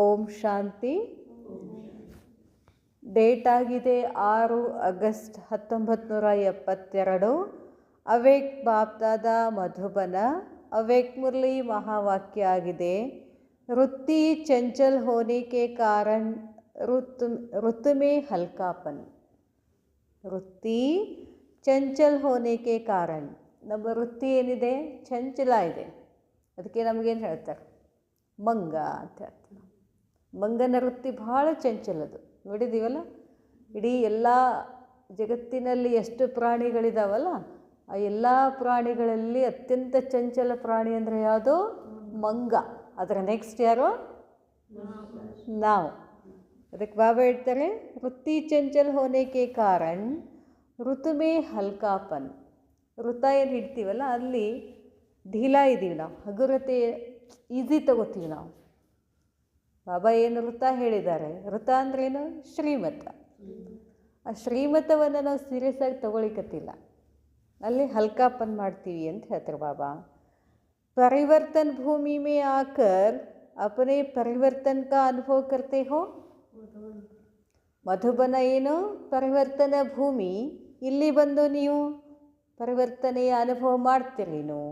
ಓಂ ಶಾಂತಿ. Date ಆಗಿದೆ 6 August 1972. Avyakt BapDada Madhuban. Avyakt ಮುರಳಿ ಮಹಾವಾಕ್ಯ ಆಗಿದೆ, ವೃತ್ತಿ ಚಂಚಲ್ ಹೋನೆ ಕೆ ಕಾರಣ ಋತು ಮೇ ಹಲ್ಕಾಪನ್. ವೃತ್ತಿ ಚಂಚಲ್ ಹೋನೆ ಕೆ ಕಾರಣ, ನಮ್ಮ ವೃತ್ತಿ ಏನಿದೆ ಚಂಚಲ ಇದೆ. ಅದಕ್ಕೆ ನಮಗೇನು ಹೇಳ್ತಾರೆ, ಮಂಗ ಅಂತ ಹೇಳ್ತಾರೆ. ಮಂಗನ ವೃತ್ತಿ ಭಾಳ ಚಂಚಲದು. ನೋಡಿದ್ದೀವಲ್ಲ, ಇಡೀ ಎಲ್ಲ ಜಗತ್ತಿನಲ್ಲಿ ಎಷ್ಟು ಪ್ರಾಣಿಗಳಿದಾವಲ್ಲ, ಆ ಎಲ್ಲ ಪ್ರಾಣಿಗಳಲ್ಲಿ ಅತ್ಯಂತ ಚಂಚಲ ಪ್ರಾಣಿ ಅಂದರೆ ಯಾವುದು? ಮಂಗ. ಅದರ ನೆಕ್ಸ್ಟ್ ಯಾರು? ನಾವು. ಅದಕ್ಕೆ ಬಾಬಾ ಹೇಳ್ತಾರೆ, ವೃತ್ತಿ ಚಂಚಲ್ ಹೋನೆಕೆ ಕಾರಣ ಋತು ಮೇ ಹಲ್ಕಾಪನ್. ವೃತ್ತ ಏನು ಹಿಡ್ತೀವಲ್ಲ, ಅಲ್ಲಿ ಢೀಲಾ ಇದ್ದೀವಿ ನಾವು, ಹಗುರತೆ ಈಸಿ ತಗೋತೀವಿ ನಾವು. ಬಾಬಾ ಏನು ವೃತ್ತ ಹೇಳಿದ್ದಾರೆ? ವೃತ್ತ ಅಂದ್ರೇನು? ಶ್ರೀಮತ. ಆ ಶ್ರೀಮತವನ್ನು ನಾವು ಸೀರಿಯಸ್ ಆಗಿ ತಗೊಳಿಕತ್ತಿಲ್ಲ, ಅಲ್ಲಿ ಹಲ್ಕಾಪನ್ ಮಾಡ್ತೀವಿ ಅಂತ ಹೇಳ್ತಾರೆ ಬಾಬಾ. ಪರಿವರ್ತನ್ ಭೂಮಿ ಮೇ ಆಕರ್ ಅಪನೆ ಪರಿವರ್ತನ್ ಕಾ ಅನುಭವ ಕರ್ತೆ ಹೋ. ಮಧುಬನ ಏನು? ಪರಿವರ್ತನ ಭೂಮಿ. ಇಲ್ಲಿ ಬಂದು ನೀವು ಪರಿವರ್ತನೆಯ ಅನುಭವ ಮಾಡ್ತೀರಿ. ನೀವು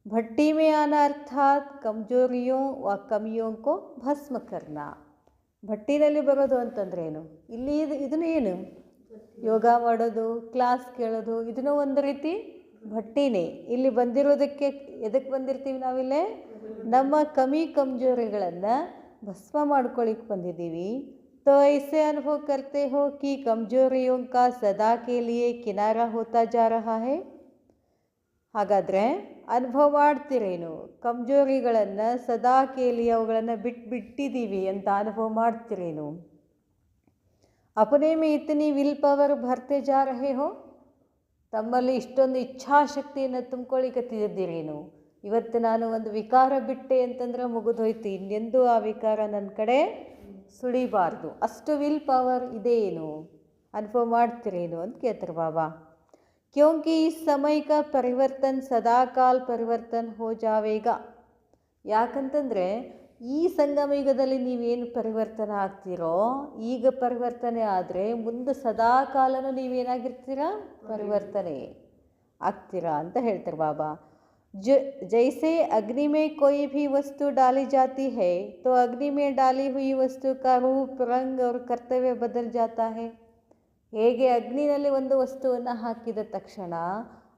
ಭಟ್ಟಿ ಮೇ ಆನ ಅರ್ಥಾತ್ ಕಮ್ಜೋರಿಯೋ ವ ಕಮಿಯೋ ಕೋ ಭಸ್ಮ ಕರ್ನ. ಭಟ್ಟಿನಲ್ಲಿ ಬರೋದು ಅಂತಂದ್ರೆ ಏನು? ಇಲ್ಲಿ ಇದನ್ನು ಏನು? ಯೋಗ ಮಾಡೋದು, ಕ್ಲಾಸ್ ಕೇಳೋದು, ಇದನ್ನು ಒಂದು ರೀತಿ ಭಟ್ಟಿನೇ. ಇಲ್ಲಿ ಬಂದಿರೋದಕ್ಕೆ ಎದಕ್ಕೆ ಬಂದಿರ್ತೀವಿ ನಾವಿಲ್ಲೇ? ನಮ್ಮ ಕಮ್ಜೋರಿಗಳನ್ನು ಭಸ್ಮ ಮಾಡ್ಕೊಳ್ಳಿಕ್ಕೆ ಬಂದಿದ್ದೀವಿ. तो ऐसे अनुभव करते हो कि कमजोरियों का सदा के लिए किनारा होता जा रहा है. ಹಾಗಾದರೆ ಅನುಭವ ಮಾಡ್ತೀರೇನು? ಕಮ್ಜೋರಿಗಳನ್ನು ಸದಾ ಕೇಳಿ ಅವುಗಳನ್ನು ಬಿಟ್ಟಿದ್ದೀವಿ ಅಂತ ಅನುಭವ ಮಾಡ್ತೀರೇನು? ಅಪನೆ ಮೇ ಇತನಿ ವಿಲ್ ಪವರ್ ಭರ್ತೆ ಜಾ ರಹೆ ಹೋ. ತಮ್ಮಲ್ಲಿ ಇಷ್ಟೊಂದು ಇಚ್ಛಾಶಕ್ತಿಯನ್ನು ತುಂಬ್ಕೊಳ್ಳಿಕತ್ತಿದ್ದೀರೇನು? ಇವತ್ತು ನಾನು ಒಂದು ವಿಕಾರ ಬಿಟ್ಟೆ ಅಂತಂದ್ರೆ ಮುಗಿದೋಯ್ತು, ಇನ್ನೆಂದೂ ಆ ವಿಕಾರ ನನ್ನ ಕಡೆ ಸುಳಿಬಾರ್ದು. ಅಷ್ಟು ವಿಲ್ ಪವರ್ ಇದೆ ಏನು? ಅನುಭವ ಮಾಡ್ತೀರೇನು ಅಂತ ಕೇಳ್ತಾರೆ ಬಾಬಾ. ಕ್ಯೋಂಕಿ ಈ ಸಮಯ ಕಾ ಪರಿವರ್ತನ್ ಸದಾಕಾಲ್ ಪರಿವರ್ತನ್ ಹೋ ಜಾವೇಗಾ. ಯಾಕಂತಂದರೆ ಈ ಸಂಗಮಯುಗದಲ್ಲಿ ನೀವೇನು ಪರಿವರ್ತನೆ ಆಗ್ತೀರೋ, ಈಗ ಪರಿವರ್ತನೆ ಆದರೆ ಮುಂದೆ ಸದಾಕಾಲನೂ ನೀವೇನಾಗಿರ್ತೀರಾ? ಪರಿವರ್ತನೆ ಆಗ್ತೀರಾ ಅಂತ ಹೇಳ್ತಾರೆ ಬಾಬಾ. जैसे अग्नि में कोई भी वस्तु डाली जाती है तो अग्नि में डाली हुई वस्तु का रूप, रंग और कर्तव्य बदल जाता है. ಹೇಗೆ ಅಗ್ನಿನಲ್ಲಿ ಒಂದು ವಸ್ತುವನ್ನು ಹಾಕಿದ ತಕ್ಷಣ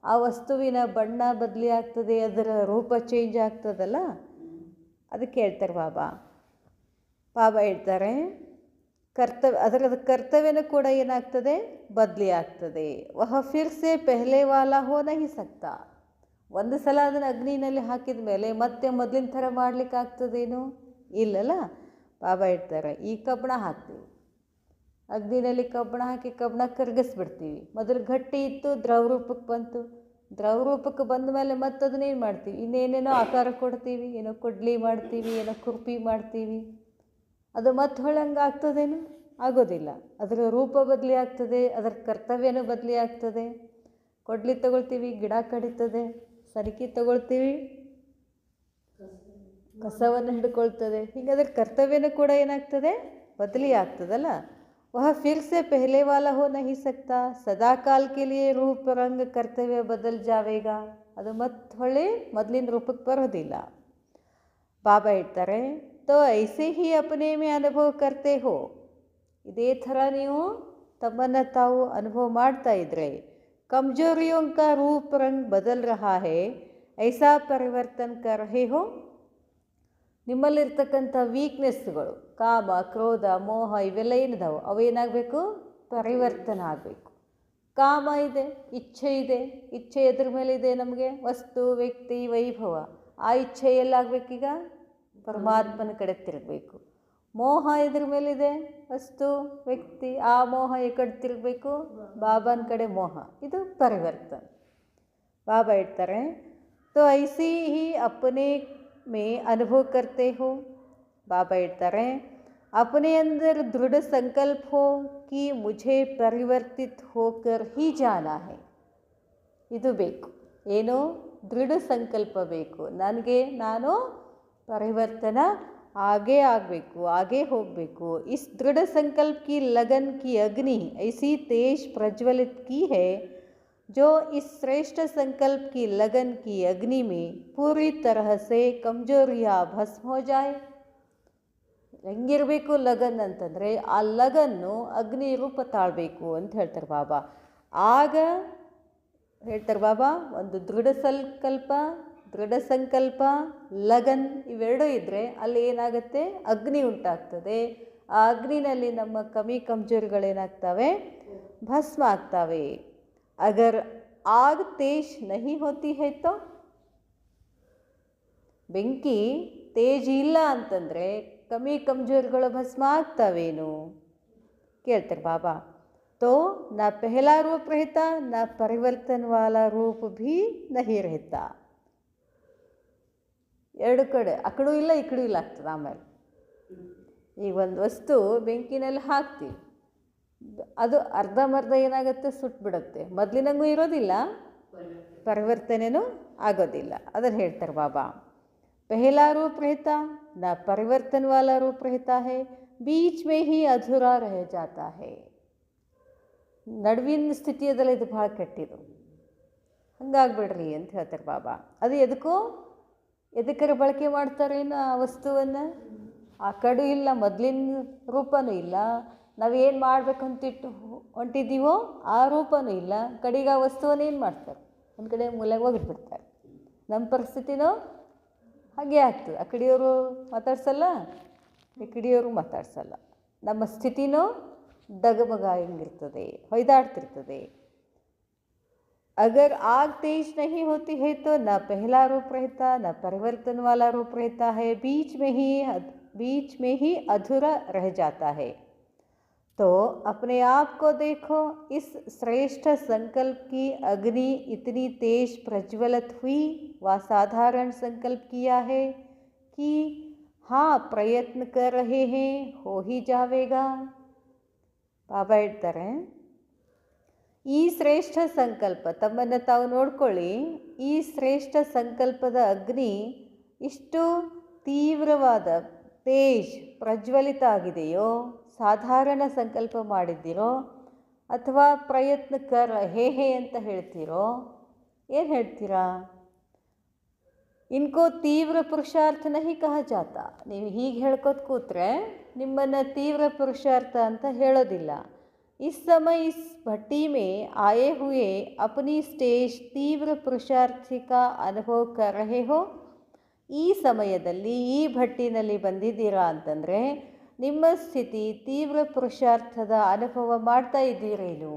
ಆ ವಸ್ತುವಿನ ಬಣ್ಣ ಬದಲಿ ಆಗ್ತದೆ, ಅದರ ರೂಪ ಚೇಂಜ್ ಆಗ್ತದಲ್ಲ, ಅದಕ್ಕೆ ಹೇಳ್ತಾರೆ ಬಾಬಾ. ಬಾಬಾ ಹೇಳ್ತಾರೆ ಅದರ ಕರ್ತವ್ಯನೂ ಕೂಡ ಏನಾಗ್ತದೆ? ಬದಲಿ ಆಗ್ತದೆ. ವಹ ಫಿರ್ ಸೆ ಪೆಹ್ಲೆ ವಾಲಾ ಹೋ ನಹಿ ಸಕ್ತಾ. ಒಂದು ಸಲ ಅದನ್ನು ಅಗ್ನಿನಲ್ಲಿ ಹಾಕಿದ ಮೇಲೆ ಮತ್ತೆ ಮೊದಲಿನ ಥರ ಮಾಡಲಿಕ್ಕೆ ಆಗ್ತದೇನು? ಇಲ್ಲಲ್ಲ. ಬಾಬಾ ಹೇಳ್ತಾರೆ, ಈ ಕಬ್ಬಣ ಹಾಕ್ತೀವಿ, ಅಗ್ನಿನಲ್ಲಿ ಕಬ್ಬಣ ಹಾಕಿ ಕಬ್ಬಣ ಕರಗಿಸ್ಬಿಡ್ತೀವಿ. ಮೊದಲು ಗಟ್ಟಿ ಇತ್ತು, ದ್ರವರೂಪಕ್ಕೆ ಬಂತು. ದ್ರವರೂಪಕ್ಕೆ ಬಂದ ಮೇಲೆ ಮತ್ತೆ ಅದನ್ನೇನು ಮಾಡ್ತೀವಿ? ಇನ್ನೇನೇನೋ ಆಕಾರ ಕೊಡ್ತೀವಿ, ಏನೋ ಕೊಡ್ಲಿ ಮಾಡ್ತೀವಿ, ಏನೋ ಕುರ್ಪಿ ಮಾಡ್ತೀವಿ. ಅದು ಮತ್ತೆ ಹೊಳಂಗೆ ಆಗ್ತದೇನು? ಆಗೋದಿಲ್ಲ. ಅದರ ರೂಪ ಬದಲಿ ಆಗ್ತದೆ, ಅದರ ಕರ್ತವ್ಯನೂ ಬದಲಿ ಆಗ್ತದೆ. ಕೊಡ್ಲಿ ತಗೊಳ್ತೀವಿ, ಗಿಡ ಕಡಿತದೆ. ಸರಿಕೆ ತಗೊಳ್ತೀವಿ, ಕಸವನ್ನು ಹಿಡ್ಕೊಳ್ತದೆ. ಹೀಗಾದ್ರೆ ಕರ್ತವ್ಯನೂ ಕೂಡ ಏನಾಗ್ತದೆ? ಬದಲಿ ಆಗ್ತದಲ್ಲ. ವಹ ಫಿರ್ ಸೆ ಪೆಹ್ಲೆ ವಾಲಾ ಹೋ ನಹಿ ಸಕ್ತಾ. ಸದಾಕಾಲ್ ಕೆ ಲಿಯೆ ರೂಪ, ರಂಗ, ಕರ್ತವ್ಯ ಬದಲ್ ಜಾವೇಗಾ. ಅದು ಮತ್ತೆ ಹೊಳ್ಳಿ ಮೊದಲಿನ ರೂಪಕ್ಕೆ ಬರೋದಿಲ್ಲ. ಬಾಬಾ ಹೇಳ್ತಾರೆ, ತೋ ಐಸೆ ಹಿ ಅಪನೆ ಮೇ ಅನುಭವ ಕರ್ತೆ ಹೋ. ಇದೇ ಥರ ನೀವು ತಮ್ಮನ್ನು ತಾವು ಅನುಭವ ಮಾಡ್ತಾ ಇದ್ರೆ, कमजोरियों का रूप रंग बदल रहा है, ऐसा परिवर्तन कर रहे हो. ನಿಮ್ಮಲ್ಲಿರ್ತಕ್ಕಂಥ ವೀಕ್ನೆಸ್ಗಳು, ಕಾಮ, ಕ್ರೋಧ, ಮೋಹ, ಇವೆಲ್ಲ ಏನಿದಾವೆ ಅವೇನಾಗಬೇಕು? ಪರಿವರ್ತನೆ ಆಗಬೇಕು. ಕಾಮ ಇದೆ, ಇಚ್ಛೆ ಇದೆ. ಇಚ್ಛೆ ಎದ್ರ ಮೇಲಿದೆ? ನಮಗೆ ವಸ್ತು, ವ್ಯಕ್ತಿ, ವೈಭವ. ಆ ಇಚ್ಛೆ ಎಲ್ಲಾಗಬೇಕೀಗ? ಪರಮಾತ್ಮನ ಕಡೆ ತಿರುಗಬೇಕು. ಮೋಹ ಇದ್ರ ಮೇಲಿದೆ? ವಸ್ತು, ವ್ಯಕ್ತಿ. ಆ ಮೋಹ ಈ ಕಡೆ ತಿರುಗಬೇಕು, ಬಾಬಾನ ಕಡೆ ಮೋಹ. ಇದು ಪರಿವರ್ತನೆ. ಬಾಬಾ ಹೇಳ್ತಾರೆ, ತೋ ಐಸಿ ಹಿ ಅಪನೆ ಮೇ ಅನುಭವ ಕರ್ತೆ ಹೋ. ಬಾಬಾ ಹೇಳ್ತಾರೆ, ಅಪನೆ ಅಂದರ್ ದೃಢ ಸಂಕಲ್ಪ ಹೋ ಕಿ ಮುझे ಪರಿವರ್ತಿತ್ ಹೋಕರ್ ಹಿ ಜಾನಾ ಹೈ. ಇದು ಬೇಕು. ಏನು? ದೃಢ ಸಂಕಲ್ಪ ಬೇಕು. ನಾನು ಪರಿವರ್ತನ आगे ಆಗಬೇಕು, आगे ಹೋಗಬೇಕು. इस दृढ़ संकल्प की लगन की अग्नि ऐसी तेज प्रज्वलित की है जो इस श्रेष्ठ संकल्प की लगन की अग्नि में पूरी तरह से कमजोरियाँ भस्म हो जाए. ಹೆಂಗಿರಬೇಕು ಲಗನ್ ಅಂತಂದರೆ ಆ ಲಗನ್ನು ಅಗ್ನಿ ರೂಪ ತಾಳಬೇಕು ಅಂತ ಹೇಳ್ತಾರೆ ಬಾಬಾ. ಆಗ ಹೇಳ್ತಾರೆ ಬಾಬಾ, ಒಂದು ದೃಢ ಸಂಕಲ್ಪ ಲಗನ್ ಇವೆರಡೂ ಇದ್ದರೆ ಅಲ್ಲಿ ಏನಾಗುತ್ತೆ, ಅಗ್ನಿ ಉಂಟಾಗ್ತದೆ. ಆ ಅಗ್ನಿನಲ್ಲಿ ನಮ್ಮ ಕಮಜೋರಿಗಳೇನಾಗ್ತವೆ, ಭಸ್ಮ ಆಗ್ತವೆ. ಅಗರ್ ಆಗ ತೇಜ್ ನಹಿ ಹೋತಿ ಹೈ ತೋ, ಬೆಂಕಿ ತೇಜ್ ಇಲ್ಲ ಅಂತಂದರೆ ಕಮಜೋರಿಗಳು ಭಸ್ಮ ಆಗ್ತವೇನು ಕೇಳ್ತಾರೆ ಬಾಬಾ. तो ना पहला रूप रहता ना परिवर्तन वाला रूप भी नहीं रहता. ಎರಡು ಕಡೆ ಆ ಕಡೆ ಇಲ್ಲ ಈ ಕಡೆ ಇಲ್ಲ ಆಗ್ತದೆ. ಆಮೇಲೆ ಈಗ ಒಂದು ವಸ್ತು ಬೆಂಕಿನಲ್ಲಿ ಹಾಕ್ತೀವಿ, ಅದು ಅರ್ಧಂಬರ್ಧ ಏನಾಗುತ್ತೆ, ಸುಟ್ಬಿಡುತ್ತೆ. ಮೊದಲಿನಂಗೂ ಇರೋದಿಲ್ಲ, ಪರಿವರ್ತನೆಯೂ ಆಗೋದಿಲ್ಲ. ಅದನ್ನು ಹೇಳ್ತಾರೆ ಬಾಬಾ. पहला रूप रहता ना परिवर्तन वाला रूप रहता है, बीच में ही अधूरा रह जाता है. ನಡುವಿನ ಸ್ಥಿತಿಯದಲ್ಲ ಇದು ಭಾಳ ಕೆಟ್ಟಿದ್ದು, ಹಂಗಾಗ್ಬಿಡ್ರಿ ಅಂತ ಹೇಳ್ತಾರೆ ಬಾಬಾ. ಅದು ಎದಕ್ಕರ ಬಳಕೆ ಮಾಡ್ತಾರೇನು ಆ ವಸ್ತುವನ್ನು? ಆ ಕಡು ಇಲ್ಲ, ಮೊದಲಿನ ರೂಪನೂ ಇಲ್ಲ, ನಾವೇನು ಮಾಡ್ಬೇಕಂತಿಟ್ಟು ಹೊಂಟಿದ್ದೀವೋ ಆ ರೂಪನೂ ಇಲ್ಲ. ಕಡೆಗೆ ಆ ವಸ್ತುವನ್ನು ಏನು ಮಾಡ್ತಾರೆ, ಒಂದು ಕಡೆ ಮೂಲೆಗೆ ಒಗೆದ್ಬಿಡ್ತಾರೆ. ನಮ್ಮ ಪರಿಸ್ಥಿತಿನೂ ಹಾಗೆ ಆಗ್ತದೆ. ಆ ಕಡೆಯವರು ಮಾತಾಡ್ಸಲ್ಲ, ಈ ಕಡೆಯವರು ಮಾತಾಡ್ಸಲ್ಲ. ನಮ್ಮ ಸ್ಥಿತಿನೂ ಡಗಮಗ ಹಿಂಗಿರ್ತದೆ, ಹೊಯ್ದಾಡ್ತಿರ್ತದೆ. अगर आग तेज नहीं होती है तो न पहला रूप रहता न परिवर्तन वाला रूप रहता है, बीच में ही अधूरा रह जाता है. तो अपने आप को देखो, इस श्रेष्ठ संकल्प की अग्नि इतनी तेज प्रज्वलित हुई, वह साधारण संकल्प किया है कि हाँ प्रयत्न कर रहे हैं, हो ही जाएगा. ಬಾಬಾ ಹೇಳ್ತಾರೆ, ಈ ಶ್ರೇಷ್ಠ ಸಂಕಲ್ಪ, ತಮ್ಮನ್ನು ತಾವು ನೋಡ್ಕೊಳ್ಳಿ, ಈ ಶ್ರೇಷ್ಠ ಸಂಕಲ್ಪದ ಅಗ್ನಿ ಇಷ್ಟು ತೀವ್ರವಾದ ತೇಜ್ ಪ್ರಜ್ವಲಿತ ಆಗಿದೆಯೋ, ಸಾಧಾರಣ ಸಂಕಲ್ಪ ಮಾಡಿದ್ದೀರೋ ಅಥವಾ ಪ್ರಯತ್ನ ಹೇ ಅಂತ ಹೇಳ್ತೀರೋ, ಏನು ಹೇಳ್ತೀರಾ? ಇನ್ಕೋ ತೀವ್ರ ಪುರುಷಾರ್ಥ ನಹಿ ಕಹ ಜಾತ. ನೀವು ಹೀಗೆ ಹೇಳ್ಕೊತ ಕೂತ್ರೆ ನಿಮ್ಮನ್ನು ತೀವ್ರ ಪುರುಷಾರ್ಥ ಅಂತ ಹೇಳೋದಿಲ್ಲ. इस समय इस भट्टी में आए हुए अपनी स्टेज तीव्र पुरुषार्थ का अनुभव कर रहे हो. ಈ ಸಮಯದಲ್ಲಿ ಈ ಭಟ್ಟಿನಲ್ಲಿ ಬಂದಿದ್ದೀರಾ ಅಂತಂದರೆ ನಿಮ್ಮ ಸ್ಥಿತಿ ತೀವ್ರ ಪುರುಷಾರ್ಥದ ಅನುಭವ ಮಾಡ್ತಾ ಇದ್ದೀರೇನು?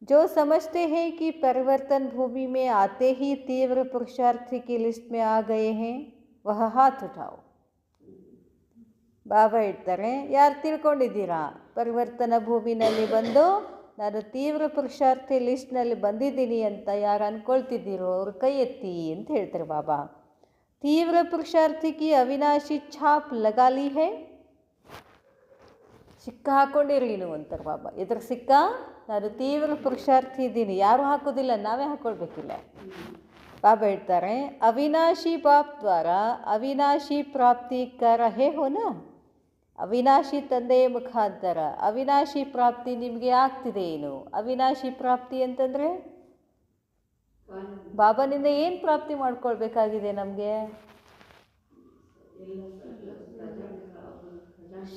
जो समझते हैं कि परिवर्तन भूमि में आते ही तीव्र पुरुषार्थी की लिस्ट में आ गए हैं, वह हाथ उठाओ. ಬಾಬಾ ಹೇಳ್ತಾರೆ, ಯಾರು ತಿಳ್ಕೊಂಡಿದ್ದೀರಾ ಪರಿವರ್ತನ ಭೂಮಿನಲ್ಲಿ ಬಂದು ನಾನು ತೀವ್ರ ಪುರುಷಾರ್ಥಿ ಲಿಸ್ಟ್ನಲ್ಲಿ ಬಂದಿದ್ದೀನಿ ಅಂತ ಯಾರು ಅಂದ್ಕೊಳ್ತಿದ್ದೀರೋ ಅವರು ಕೈ ಎತ್ತಿ ಅಂತ ಹೇಳ್ತಾರೆ ಬಾಬಾ. ತೀವ್ರ ಪುರುಷಾರ್ಥಿಗೆ ಅವಿನಾಶಿ ಛಾಪ್ ಲಗಾಲಿ ಹೇ, ಸಿಕ್ಕ ಹಾಕ್ಕೊಂಡಿರೀನು ಅಂತಾರೆ ಬಾಬಾ. ಎದುರು ಸಿಕ್ಕ ನಾನು ತೀವ್ರ ಪುರುಷಾರ್ಥಿ ಇದ್ದೀನಿ, ಯಾರೂ ಹಾಕೋದಿಲ್ಲ, ನಾವೇ ಹಾಕ್ಕೊಳ್ಬೇಕಿಲ್ಲ. ಬಾಬಾ ಹೇಳ್ತಾರೆ, ಅವಿನಾಶಿ ಬಾಪ್ ದ್ವಾರ ಅವಿನಾಶಿ ಪ್ರಾಪ್ತಿ ಕರ ಹೇ ಹೋನಾ. ಅವಿನಾಶಿ ತಂದೆಯ ಮುಖಾಂತರ ಅವಿನಾಶಿ ಪ್ರಾಪ್ತಿ ನಿಮಗೆ ಆಗ್ತಿದೆ ಏನು? ಅವಿನಾಶಿ ಪ್ರಾಪ್ತಿ ಅಂತಂದರೆ ಬಾಬಾನಿಂದ ಏನು ಪ್ರಾಪ್ತಿ ಮಾಡ್ಕೊಳ್ಬೇಕಾಗಿದೆ ನಮಗೆ?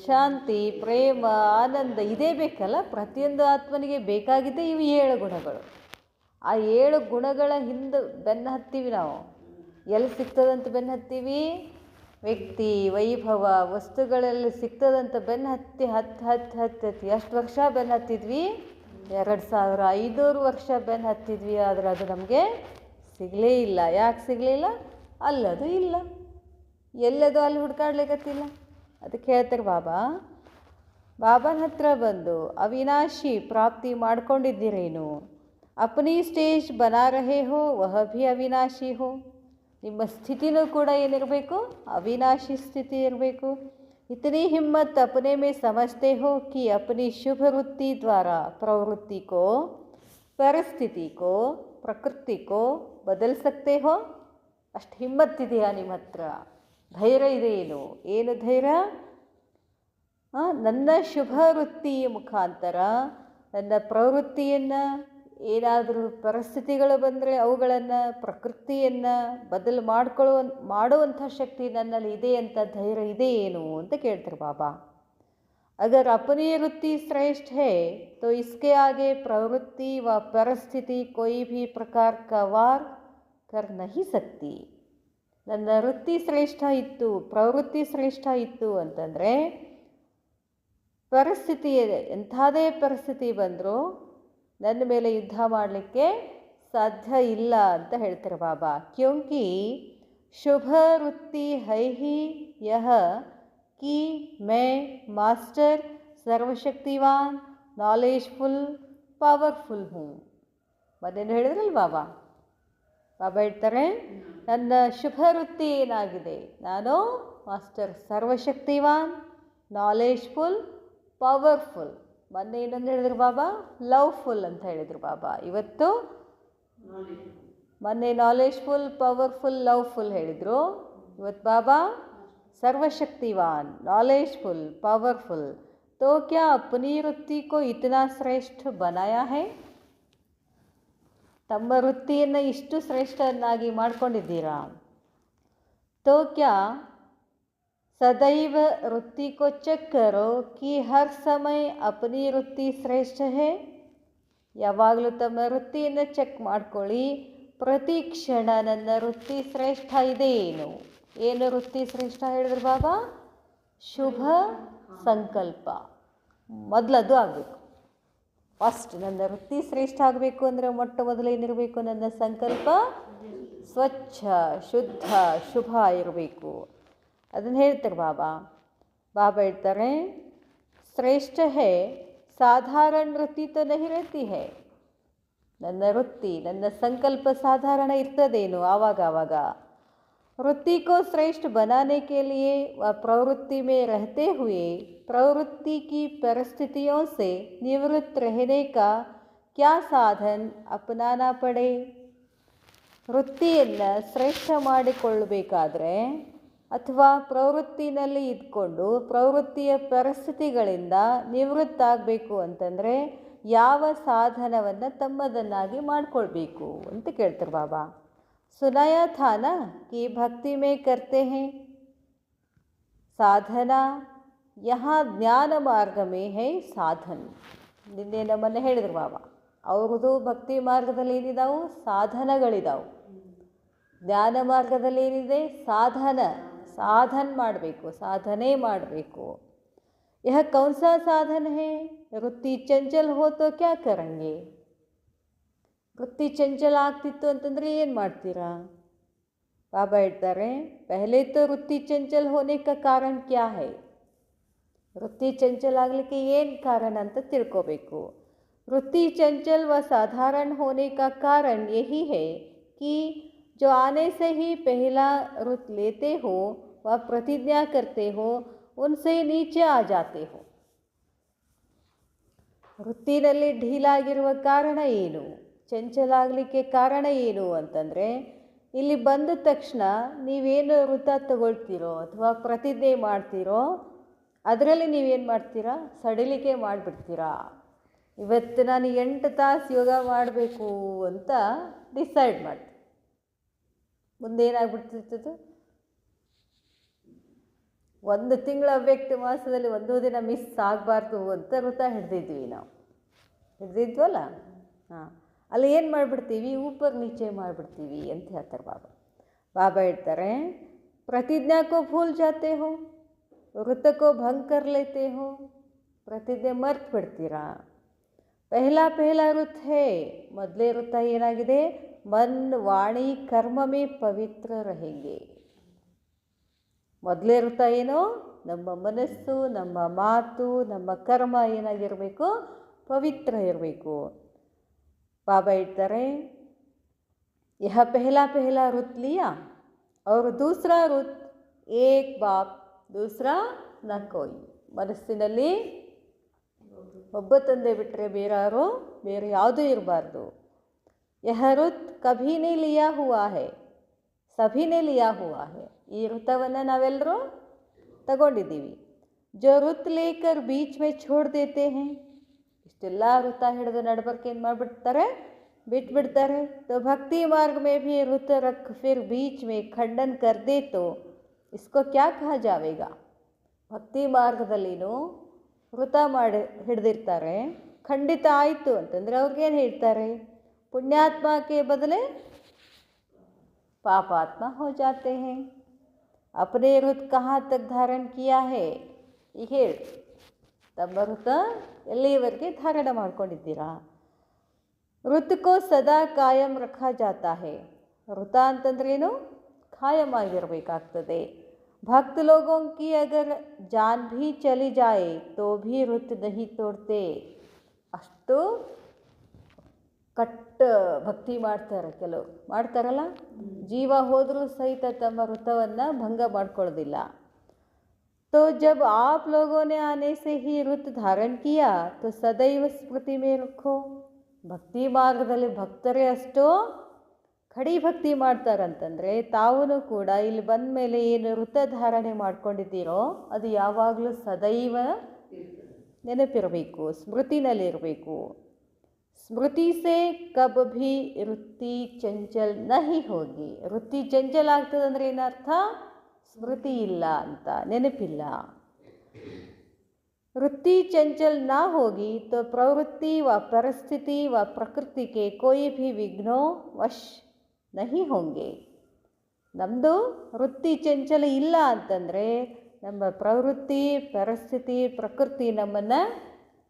ಶಾಂತಿ, ಪ್ರೇಮ, ಆನಂದ ಇದೇ ಬೇಕಲ್ಲ. ಪ್ರತಿಯೊಂದು ಆತ್ಮನಿಗೆ ಬೇಕಾಗಿದೆ ಇವು 7 ಗುಣಗಳು. ಆ 7 ಗುಣಗಳ ಹಿಂದೆ ಬೆನ್ನು ಹತ್ತೀವಿ ನಾವು. ಎಲ್ಲಿ ಸಿಗ್ತದಂತ ಬೆನ್ನು ಹತ್ತೀವಿ? ವ್ಯಕ್ತಿ, ವೈಭವ, ವಸ್ತುಗಳಲ್ಲಿ ಸಿಗ್ತದಂತ ಬೆನ್ನು ಹತ್ತಿ ಎಷ್ಟು ವರ್ಷ ಬೆನ್ನು ಹತ್ತಿದ್ವಿ? 2500 ವರ್ಷ ಬೆನ್ನು ಹತ್ತಿದ್ವಿ. ಆದರೆ ಅದು ನಮಗೆ ಸಿಗಲೇ ಇಲ್ಲ. ಯಾಕೆ ಸಿಗಲಿಲ್ಲ? ಅಲ್ಲದು ಇಲ್ಲ, ಎಲ್ಲದು ಅಲ್ಲಿ ಹುಡ್ಕಾಡ್ಲಿಕ್ಕತ್ತಿಲ್ಲ. ಅದಕ್ಕೆ ಹೇಳ್ತಾರೆ ಬಾಬಾನ ಹತ್ರ ಬಂದು ಅವಿನಾಶಿ ಪ್ರಾಪ್ತಿ ಮಾಡ್ಕೊಂಡಿದ್ದೀರೇನು? ಅಪನಿ ಸ್ಟೇಜ್ ಬನಾ ರಹೇ ಹೋ ವಹ ಭಿ ಅವಿನಾಶಿ ಹೋ. ನಿಮ್ಮ ಸ್ಥಿತಿನೂ ಕೂಡ ಏನಿರಬೇಕು? ಅವಿನಾಶಿ ಸ್ಥಿತಿ ಇರಬೇಕು. ಇತನಿ ಹಿಮ್ಮತ್ ಅಪನೆ ಮೇ ಸಮಜ್ತೆ ಹೋ ಕಿ ಅಪನಿ ಶುಭ ವೃತ್ತಿ ದ್ವಾರ ಪ್ರವೃತ್ತಿ ಕೋ ಪರಿಸ್ಥಿತಿ ಕೋ ಪ್ರಕೃತಿ ಕೋ ಬದಲ್ ಸಕ್ತೆ ಹೋ. ಅಷ್ಟು ಹಿಮ್ಮತ್ತಿದೆಯಾ ನಿಮ್ಮ ಹತ್ರ? ಧೈರ್ಯ ಇದೆ ಏನು ಧೈರ್ಯ? ನನ್ನ ಶುಭ ವೃತ್ತಿಯ ಮುಖಾಂತರ ನನ್ನ ಪ್ರವೃತ್ತಿಯನ್ನು, ಏನಾದರೂ ಪರಿಸ್ಥಿತಿಗಳು ಬಂದರೆ ಅವುಗಳನ್ನು, ಪ್ರಕೃತಿಯನ್ನು ಬದಲು ಮಾಡುವಂಥ ಶಕ್ತಿ ನನ್ನಲ್ಲಿ ಇದೆ ಅಂತ ಧೈರ್ಯ ಇದೆ ಅಂತ ಕೇಳ್ತಾರೆ ಬಾಬಾ. अगर अपनी वृत्ति श्रेष्ठ है तो इसके आगे प्रवृत्ति व परिस्थिति कोई भी प्रकार का वार कर नहीं सकती. ನನ್ನ ವೃತ್ತಿ ಶ್ರೇಷ್ಠ ಇತ್ತು, ಪ್ರವೃತ್ತಿ ಶ್ರೇಷ್ಠ ಇತ್ತು ಅಂತಂದರೆ ಪರಿಸ್ಥಿತಿ ಎಂಥದೇ ಪರಿಸ್ಥಿತಿ ಬಂದರೂ ನನ್ನ ಮೇಲೆ ಯುದ್ಧ ಮಾಡಲಿಕ್ಕೆ ಸಾಧ್ಯ ಇಲ್ಲ ಅಂತ ಹೇಳ್ತಾರೆ ಬಾಬಾ. ಕ್ಯೋಂಕಿ ಶುಭ ವೃತ್ತಿ ಹೈ ಹಿ ಯಹ कि मैं मास्टर सर्वशक्तिवान ನಾಲೆಜ್ಫುಲ್ ಪವರ್ಫುಲ್ ಹೂँ. ಮತ್ತೇನು ಹೇಳಿದ್ರಲ್ಲ ಬಾಬಾ ಹೇಳ್ತಾರೆ, ನನ್ನ ಶುಭ ವೃತ್ತಿ ಏನಾಗಿದೆ, ನಾನು ಮಾಸ್ಟರ್ ಸರ್ವಶಕ್ತಿವಾನ್, ನಾಲೆಜ್ಫುಲ್, ಪವರ್ಫುಲ್. ಮೊನ್ನೆ ಏನಂತ ಹೇಳಿದ್ರು ಬಾಬಾ? ಲವ್ಫುಲ್ ಅಂತ ಹೇಳಿದರು ಬಾಬಾ. ಇವತ್ತು ಮೊನ್ನೆ ನಾಲೆಜ್ಫುಲ್, ಪವರ್ಫುಲ್, ಲವ್ಫುಲ್ ಹೇಳಿದರು. ಇವತ್ತು ಬಾಬಾ सर्वशक्तिवान, नॉलेजफुल, पावरफुल. तो क्या अपनी वृत्ति को इतना श्रेष्ठ बनाया है? तಮ್ಮ ವೃತ್ತಿಯನ್ನು ಇಷ್ಟು ಶ್ರೇಷ್ಠನ್ನಾಗಿ ಮಾಡಿಕೊಂಡಿದ್ದೀರಾ? तो क्या सदैव वृत्ति को चेक करो कि हर समय अपनी वृत्ति श्रेष्ठ है. ಯಾವಾಗಲೂ ತಮ್ಮ ವೃತ್ತಿಯನ್ನು ಚೆಕ್ ಮಾಡ್ಕೊಳ್ಳಿ, ಪ್ರತಿ ಕ್ಷಣ ನನ್ನ ವೃತ್ತಿ ಶ್ರೇಷ್ಠ ಇದೆ ಏನು ವೃತ್ತಿ ಶ್ರೇಷ್ಠ ಹೇಳಿದ್ರು ಬಾಬಾ? ಶುಭ ಸಂಕಲ್ಪ. ಮೊದಲದು ಆಗಬೇಕು. ಫಸ್ಟ್ ನನ್ನ ವೃತ್ತಿ ಶ್ರೇಷ್ಠ ಆಗಬೇಕು ಅಂದರೆ ಮೊಟ್ಟ ಮೊದಲು ಏನಿರಬೇಕು? ನನ್ನ ಸಂಕಲ್ಪ ಸ್ವಚ್ಛ, ಶುದ್ಧ, ಶುಭ ಇರಬೇಕು. ಅದನ್ನು ಹೇಳ್ತಾರೆ ಬಾಬಾ. ಹೇಳ್ತಾರೆ, ಶ್ರೇಷ್ಠ ಹೇ ಸಾಧಾರಣ ವೃತ್ತಿ ತೋ ನಹಿ रहती है. ನನ್ನ ವೃತ್ತಿ, ನನ್ನ ಸಂಕಲ್ಪ ಸಾಧಾರಣ ಇರ್ತದೇನು ಆವಾಗ. वृत्ति को श्रेष्ठ बनाने के लिए व प्रवृत्ति में रहते हुए प्रवृत्ति की परिस्थितियों से निवृत्त रहने का क्या साधन अपनाना पड़े. ವೃತ್ತಿಯನ್ನು ಶ್ರೇಷ್ಠ ಮಾಡಿಕೊಳ್ಳಬೇಕಾದ್ರೆ ಅಥವಾ ಪ್ರವೃತ್ತಿನಲ್ಲಿ ಇದ್ಕೊಂಡು ಪ್ರವೃತ್ತಿಯ ಪರಿಸ್ಥಿತಿಗಳಿಂದ ನಿವೃತ್ತ ಆಗಬೇಕು ಅಂತಂದರೆ ಯಾವ ಸಾಧನವನ್ನು ತಮ್ಮದನ್ನಾಗಿ ಮಾಡಿಕೊಳ್ಬೇಕು ಅಂತ ಕೇಳ್ತಾರೆ ಬಾಬಾ. सुनाया था ना कि भक्ति में करते हैं साधना, यहाँ ज्ञान मार्ग में है साधन. ನಿನ್ನೆ ನಮ್ಮನ್ನು ಹೇಳಿದ್ರು ಬಾಬಾ, ಅವ್ರದ್ದು ಭಕ್ತಿ ಮಾರ್ಗದಲ್ಲಿ ಏನಿದಾವು? ಸಾಧನಗಳಿದಾವು. ಜ್ಞಾನ ಮಾರ್ಗದಲ್ಲಿ ಏನಿದೆ? ಸಾಧನ ಮಾಡಬೇಕು, ಸಾಧನೆ ಮಾಡಬೇಕು. यह कौन सा साधन है? वृत्ति चंचल हो तो क्या करेंगे? ವೃತ್ತಿ ಚಂಚಲ ಆಗ್ತಿತ್ತು ಅಂತಂದರೆ ಏನು ಮಾಡ್ತೀರಾ? ಬಾಬಾ ಹೇಳ್ತಾರೆ, ಪಹಲೆ ತೋ ವೃತ್ತಿ ಚಂಚಲ್ ಹೋನೆ ಕಾ ಕಾರಣ ಕ್ಯಾ ಹೈ. ವೃತ್ತಿ ಚಂಚಲ ಆಗಲಿಕ್ಕೆ ಏನು ಕಾರಣ ಅಂತ ತಿಳ್ಕೋಬೇಕು. ವೃತ್ತಿ ಚಂಚಲ್ ವ ಸಾಧಾರಣ ಹೋನೆ ಕಾ ಕಾರಣ ಯಹಿ ಹೈ कि जो आने से ही पहला रुत लेते हो व प्रतिज्ञा करते हो उनसे नीचे आ जाते हो. ವೃತ್ತಿನಲ್ಲಿ ಢೀಲಾಗಿರುವ ಕಾರಣ ಏನು, ಚಂಚಲ ಆಗಲಿಕ್ಕೆ ಕಾರಣ ಏನು ಅಂತಂದರೆ, ಇಲ್ಲಿ ಬಂದ ತಕ್ಷಣ ನೀವೇನು ವೃತ್ತ ತಗೊಳ್ತೀರೋ ಅಥವಾ ಪ್ರತಿಜ್ಞೆ ಮಾಡ್ತೀರೋ ಅದರಲ್ಲಿ ನೀವೇನು ಮಾಡ್ತೀರಾ? ಸಡಿಲಿಕೆ ಮಾಡಿಬಿಡ್ತೀರಾ. ಇವತ್ತು ನಾನು 8 ತಾಸು ಯೋಗ ಮಾಡಬೇಕು ಅಂತ ಡಿಸೈಡ್ ಮಾಡ್ತೀನಿ. ಮುಂದೇನಾಗ್ಬಿಡ್ತಿರ್ತದೆ? 1 ತಿಂಗಳ ಅವ್ಯಕ್ತ ಮಾಸದಲ್ಲಿ 1 ದಿನ ಮಿಸ್ ಆಗಬಾರ್ದು ಅಂತ ವೃತ್ತ ಹಿಡ್ದಿದ್ವಲ್ಲ. ಅಲ್ಲಿ ಏನು ಮಾಡಿಬಿಡ್ತೀವಿ? ऊपर नीचे ಮಾಡಿಬಿಡ್ತೀವಿ ಅಂತ ಹೇಳ್ತಾರೆ ಬಾಬಾ. ಹೇಳ್ತಾರೆ, प्रतिज्ञा को भूल जाते हो, व्रत को भंग कर लेते हो. ಪ್ರತಿಜ್ಞೆ ಮರ್ತು ಬಿಡ್ತೀರಾ. ಪಹಲಾ ವೃತ್ ಹೇ, ಮೊದಲೇ ವೃತ್ತ ಏನಾಗಿದೆ? ಮನ್ ವಾಣಿ ಕರ್ಮ ಮೇ ಪವಿತ್ರ रहेंगे. ಮೊದಲೇ ವೃತ್ತ ಏನು? ನಮ್ಮ ಮನಸ್ಸು, ನಮ್ಮ ಮಾತು, ನಮ್ಮ ಕರ್ಮ ಏನಾಗಿರಬೇಕು? ಪವಿತ್ರ ಇರಬೇಕು. ಬಾಬಾ ಹೇಳ್ತಾರೆ, यह पहला रुत लिया और दूसरा रुत एक बाप दूसरा न कोई. ಮನಸ್ಸಿನಲ್ಲಿ ಒಬ್ಬ ತಂದೆ ಬಿಟ್ಟರೆ ಬೇರೆ ಯಾವುದೂ ಇರಬಾರ್ದು. यह रुत कभी नहीं लिया हुआ है, सभी ने लिया हुआ है. ಈ ಋತವನ್ನು ನಾವೆಲ್ಲರೂ ತಗೊಂಡಿದ್ದೀವಿ. ಜೋ ಋತ್ ಲೇಕರ್ ಬೀಚ್ ಮೇ ಛೋಡ್ ದೇತೆ ಹೇ, ಇಷ್ಟೆಲ್ಲ ಋತ ಹಿಡಿದು ನಡ್ಬರ್ಕೆ ಏನು ಮಾಡಿಬಿಡ್ತಾರೆ, ಬಿಟ್ಬಿಡ್ತಾರೆ. तो भक्ति मार्ग में भी रुत रख फिर बीच में खंडन कर दे तो इसको क्या कहा जाएगा. ಭಕ್ತಿ ಮಾರ್ಗದಲ್ಲಿನೂ ವೃತ ಹಿಡ್ದಿರ್ತಾರೆ, ಖಂಡಿತ ಆಯಿತು ಅಂತಂದರೆ ಅವ್ರಿಗೇನು ಹೇಳ್ತಾರೆ, पुण्यात्मा के बदले पापात्मा हो जाते हैं. अपने ऋत कहाँ तक धारण किया है ಈಗ ಹೇಳಿ, ತಮ್ಮ ಋತ ಎಲ್ಲಿಯವರೆಗೆ ಧಾರಣ ಮಾಡ್ಕೊಂಡಿದ್ದೀರಾ. ಋತ್ ಕೋ ಸದಾ ಕಾಯಂ ರಖಾ ಜಾತಾ ಹೇ, ಋತ ಅಂತಂದ್ರೇನು, ಕಾಯಂ ಆಗಿರಬೇಕಾಗ್ತದೆ. ಭಕ್ತ ಲೋಗೋं की अगर जान भी चली जाए तो भी ऋत नहीं तोड़ते. ಅಷ್ಟು ಭಕ್ತಿ ಮಾಡ್ತಾರೆ, ಕೆಲವು ಮಾಡ್ತಾರಲ್ಲ, ಜೀವ ಹೋದರೂ ಸಹಿತ ತಮ್ಮ ಋತವನ್ನು ಭಂಗ ಮಾಡ್ಕೊಳ್ಳೋದಿಲ್ಲ. तो जब आप लोगों ने आने से ही ऋत धारण किया तो सदैव स्मृति में रखो. ಭಕ್ತಿ ಮಾರ್ಗದಲ್ಲಿ ಭಕ್ತರೇ ಅಷ್ಟು ಖಡಿ ಭಕ್ತಿ ಮಾಡ್ತಾರಂತಂದರೆ ತಾವೂ ಕೂಡ ಇಲ್ಲಿ ಬಂದ ಮೇಲೆ ಏನು ಋತ ಧಾರಣೆ ಮಾಡ್ಕೊಂಡಿದ್ದೀರೋ ಅದು ಯಾವಾಗಲೂ ಸದೈವ ನೆನಪಿರಬೇಕು, ಸ್ಮೃತಿನಲ್ಲಿರಬೇಕು. ಸ್ಮೃತಿ ಸೇ ಕಬ್ ಭಿ ವೃತ್ತಿ ಚಂಚಲ್ ನಹಿ ಹೋಗಿ. ವೃತ್ತಿ ಚಂಚಲ ಆಗ್ತದಂದ್ರೆ ಏನರ್ಥ, ಸ್ಮೃತಿ ಇಲ್ಲ ಅಂತ, ನೆನಪಿಲ್ಲ. वृत्ति चंचल ना होगी तो प्रवृत्ति व परिस्थिति व प्रकृति के कोई भी विघ्नों वश नहीं होंगे. ನಮ್ಮದು ವೃತ್ತಿ ಚಂಚಲ ಇಲ್ಲ ಅಂತಂದರೆ ನಮ್ಮ ಪ್ರವೃತ್ತಿ, ಪರಿಸ್ಥಿತಿ, ಪ್ರಕೃತಿ ನಮ್ಮನ್ನು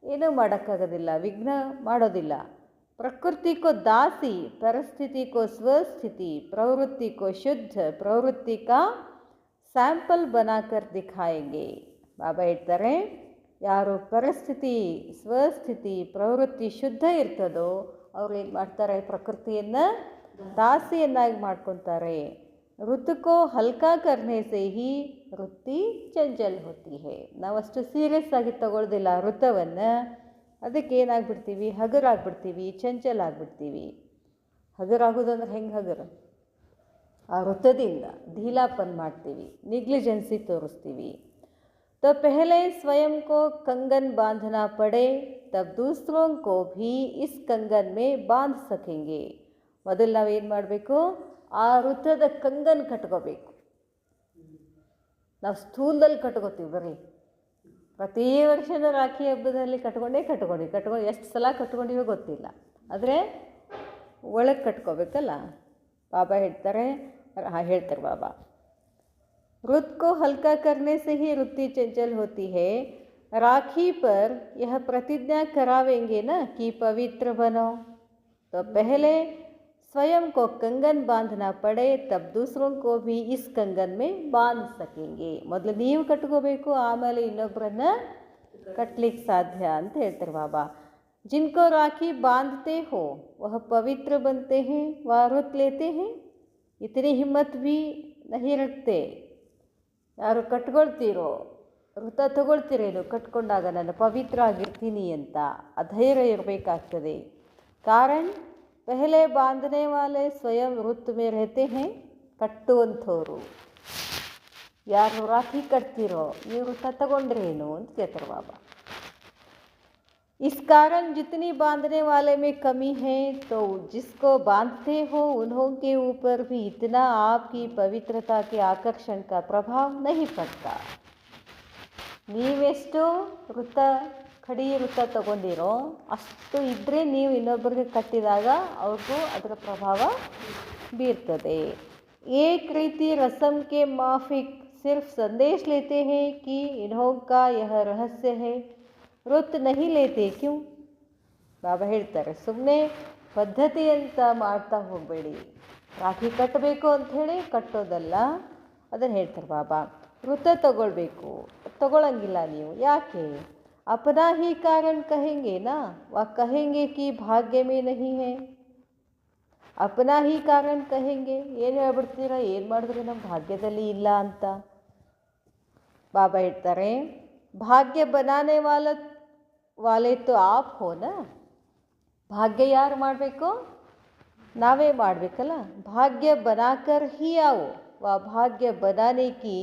ಏನೂ ಮಾಡೋಕ್ಕಾಗೋದಿಲ್ಲ, ವಿಘ್ನ ಮಾಡೋದಿಲ್ಲ. प्रकृति को दासी, परिस्थिति को स्वस्थिति, प्रवृत्ति को शुद्ध, प्रवृत्ति का सैंपल बनाकर दिखाएंगे. ಬಾಬಾ ಹೇಳ್ತಾರೆ, ಯಾರು ಪರಿಸ್ಥಿತಿ, ಸ್ವಸ್ಥಿತಿ, ಪ್ರವೃತ್ತಿ ಶುದ್ಧ ಇರ್ತದೋ ಅವ್ರು ಏನು ಮಾಡ್ತಾರೆ, ಪ್ರಕೃತಿಯನ್ನು ದಾಸಿಯನ್ನಾಗಿ ಮಾಡ್ಕೊತಾರೆ. ಋತುಕೋ ಹಲ್ಕಾ ಕರ್ನೆ ಸೇ ಹಿ ವೃತ್ತಿ ಚಂಚಲ್ ಹೋತಿ ಹೇ. ನಾವಷ್ಟು ಸೀರಿಯಸ್ ಆಗಿ ತಗೊಳ್ಳೋದಿಲ್ಲ ಋತವನ್ನು, ಅದಕ್ಕೆ ಏನಾಗ್ಬಿಡ್ತೀವಿ, ಹಗರಾಗ್ಬಿಡ್ತೀವಿ, ಚಂಚಲ ಆಗ್ಬಿಡ್ತೀವಿ. ಹಗರಾಗೋದಂದ್ರೆ ಹೆಂಗೆ ಹಗರ, ಆ ಋತದಿಂದ ಢೀಲಾಪನ್ ಮಾಡ್ತೀವಿ, ನೆಗ್ಲಿಜೆನ್ಸಿ ತೋರಿಸ್ತೀವಿ. तो पहले स्वयं को कंगन बांधना पड़े तब दूसरों को भी इस कंगन में बांध सकेंगे. ಮೊದಲು ನಾವೇನು ಮಾಡಬೇಕು, ಆ ಋತದ ಕಂಗನ್ ಕಟ್ಕೋಬೇಕು. ನಾವು ಸ್ಥೂಲದಲ್ಲಿ ಕಟ್ಕೋತೀವಿ, ಬರೀ ಪ್ರತಿ ವರ್ಷದ ರಾಖಿ ಹಬ್ಬದಲ್ಲಿ ಕಟ್ಕೊಂಡು ಎಷ್ಟು ಸಲ ಕಟ್ಕೊಂಡಿವೋ ಗೊತ್ತಿಲ್ಲ, ಆದರೆ ಒಳಗೆ ಕಟ್ಕೋಬೇಕಲ್ಲ. ಬಾಬಾ ಹೇಳ್ತಾರೆ ಬಾಬಾ, ऋत को हल्का करने से ही वृत्ति चंचल होती है. राखी पर यह प्रतिज्ञा करावेंगे ना कि पवित्र बनो, तो पहले स्वयं को कंगन बांधना पड़े तब दूसरों को भी इस कंगन में बांध सकेंगे. ಮೊದಲು ನೀವು ಕಟ್ಕೋಬೇಕು, ಆಮೇಲೆ ಇನ್ನೊಬ್ಬರನ್ನ ಕಟ್ಲಿಕ್ಕೆ ಸಾಧ್ಯ ಅಂತ ಹೇಳ್ತಾರೆ ಬಾಬಾ. जिनको राखी बांधते हो वह पवित्र बनते हैं व व्रत लेते हैं. इतनी हिम्मत भी नहीं रखते. ಯಾರು ಕಟ್ಕೊಳ್ತೀರೋ, ವೃತ ತಗೊಳ್ತೀರೇನು, ಕಟ್ಕೊಂಡಾಗ ನಾನು ಪವಿತ್ರ ಆಗಿರ್ತೀನಿ ಅಂತ ಅಧೈರ್ಯ ಇರಬೇಕಾಗ್ತದೆ. ಕಾರಣ ಪಹಲೆ ಬಾಂಧನೆ ವಾಲೆ ಸ್ವಯಂ ವೃತ್ ಮೇ रहते हैं. ಕಟ್ಟುವಂಥವ್ರು ಯಾರು ರಾಖಿ ಕಟ್ತೀರೋ ನೀವು ವೃತ ತಗೊಂಡ್ರೇನು ಅಂತ ಕೇಳ್ತಾರೆ ಬಾಬಾ. इस कारण जितनी बांधने वाले में कमी है तो जिसको बांधते हो उन्होंने ऊपर भी इतना आपकी पवित्रता के आकर्षण का प्रभाव नहीं पड़ता. ನೀವೆಷ್ಟು ಖಡಿ ವೃತ ತಗೊಂಡಿರೋ ಅಷ್ಟು ಇದ್ದರೆ ನೀವು ಇನ್ನೊಬ್ಬರಿಗೆ ಕಟ್ಟಿದಾಗ ಅವ್ರಿಗೂ ಅದರ ಪ್ರಭಾವ ಬೀರ್ತದೆ. एक रीति रस्म के माफिक सिर्फ संदेश लेते हैं कि इन्हों का यह रहस्य है, ವೃತ್ ನಹಿ ಲೇತೆ ಕ್ಯೂ. ಬಾಬಾ ಹೇಳ್ತಾರೆ, ಸುಮ್ಮನೆ ಪದ್ಧತಿ ಅಂತ ಮಾಡ್ತಾ ಹೋಗಬೇಡಿ. ರಾಖಿ ಕಟ್ಟಬೇಕು ಅಂಥೇಳಿ ಕಟ್ಟೋದಲ್ಲ, ಅದನ್ನು ಹೇಳ್ತಾರೆ ಬಾಬಾ. ವೃತ ತಗೊಳ್ಬೇಕು, ತಗೊಳ್ಳಂಗಿಲ್ಲ ನೀವು, ಯಾಕೆ? अपना ही कारण कहेंगे ना, वह कहेंगे कि भाग्य में नहीं है. अपना ही कारण कहेंगे, ಏನು ಹೇಳ್ಬಿಡ್ತೀರಾ, ಏನು ಮಾಡಿದ್ರೆ ನಮ್ಮ ಭಾಗ್ಯದಲ್ಲಿ ಇಲ್ಲ ಅಂತ. ಬಾಬಾ ಹೇಳ್ತಾರೆ, ಭಾಗ್ಯ ಬನಾನೆ ವಾಲೆ ತೋ ಆಪ್ ಹೋ ನಾ. ಭಾಗ್ಯ ಯಾರು ಮಾಡಬೇಕು, ನಾವೇ ಮಾಡಬೇಕಲ್ಲ. ಭಾಗ್ಯ ಬನಾಕರ್ ಹಿ ಆವೋ, व भाग्य बनाने की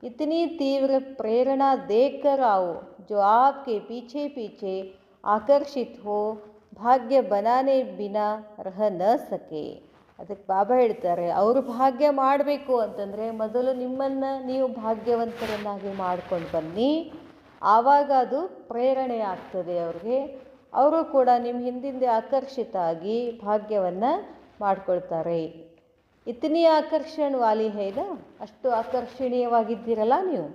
इतनी तीव्र प्रेरणा देकर आओ जो आपके पीछे पीछे आकर्षित हो ಭಾಗ್ಯ बनाने बिना रह न सके. ಅದಕ್ಕೆ ಬಾಬಾ ಹೇಳ್ತಾರೆ, ಅವರು ಭಾಗ್ಯ ಮಾಡಬೇಕು ಅಂತಂದರೆ ಮೊದಲು ನಿಮ್ಮನ್ನು ನೀವು ಭಾಗ್ಯವಂತರನ್ನಾಗಿ ಮಾಡ್ಕೊಂಡು ಬನ್ನಿ. ಆವಾಗ ಅದು ಪ್ರೇರಣೆ ಆಗ್ತದೆ ಅವ್ರಿಗೆ. ಅವರು ಕೂಡ ನಿಮ್ಮ ಹಿಂದಿಂದೆ ಆಕರ್ಷಿತ ಆಗಿ ಭಾಗ್ಯವನ್ನು ಮಾಡ್ಕೊಳ್ತಾರೆ. ಇತನಿ ಆಕರ್ಷಣ ವಾಲಿ ಹೇಗ, ಅಷ್ಟು ಆಕರ್ಷಣೀಯವಾಗಿದ್ದೀರಲ್ಲ ನೀವು.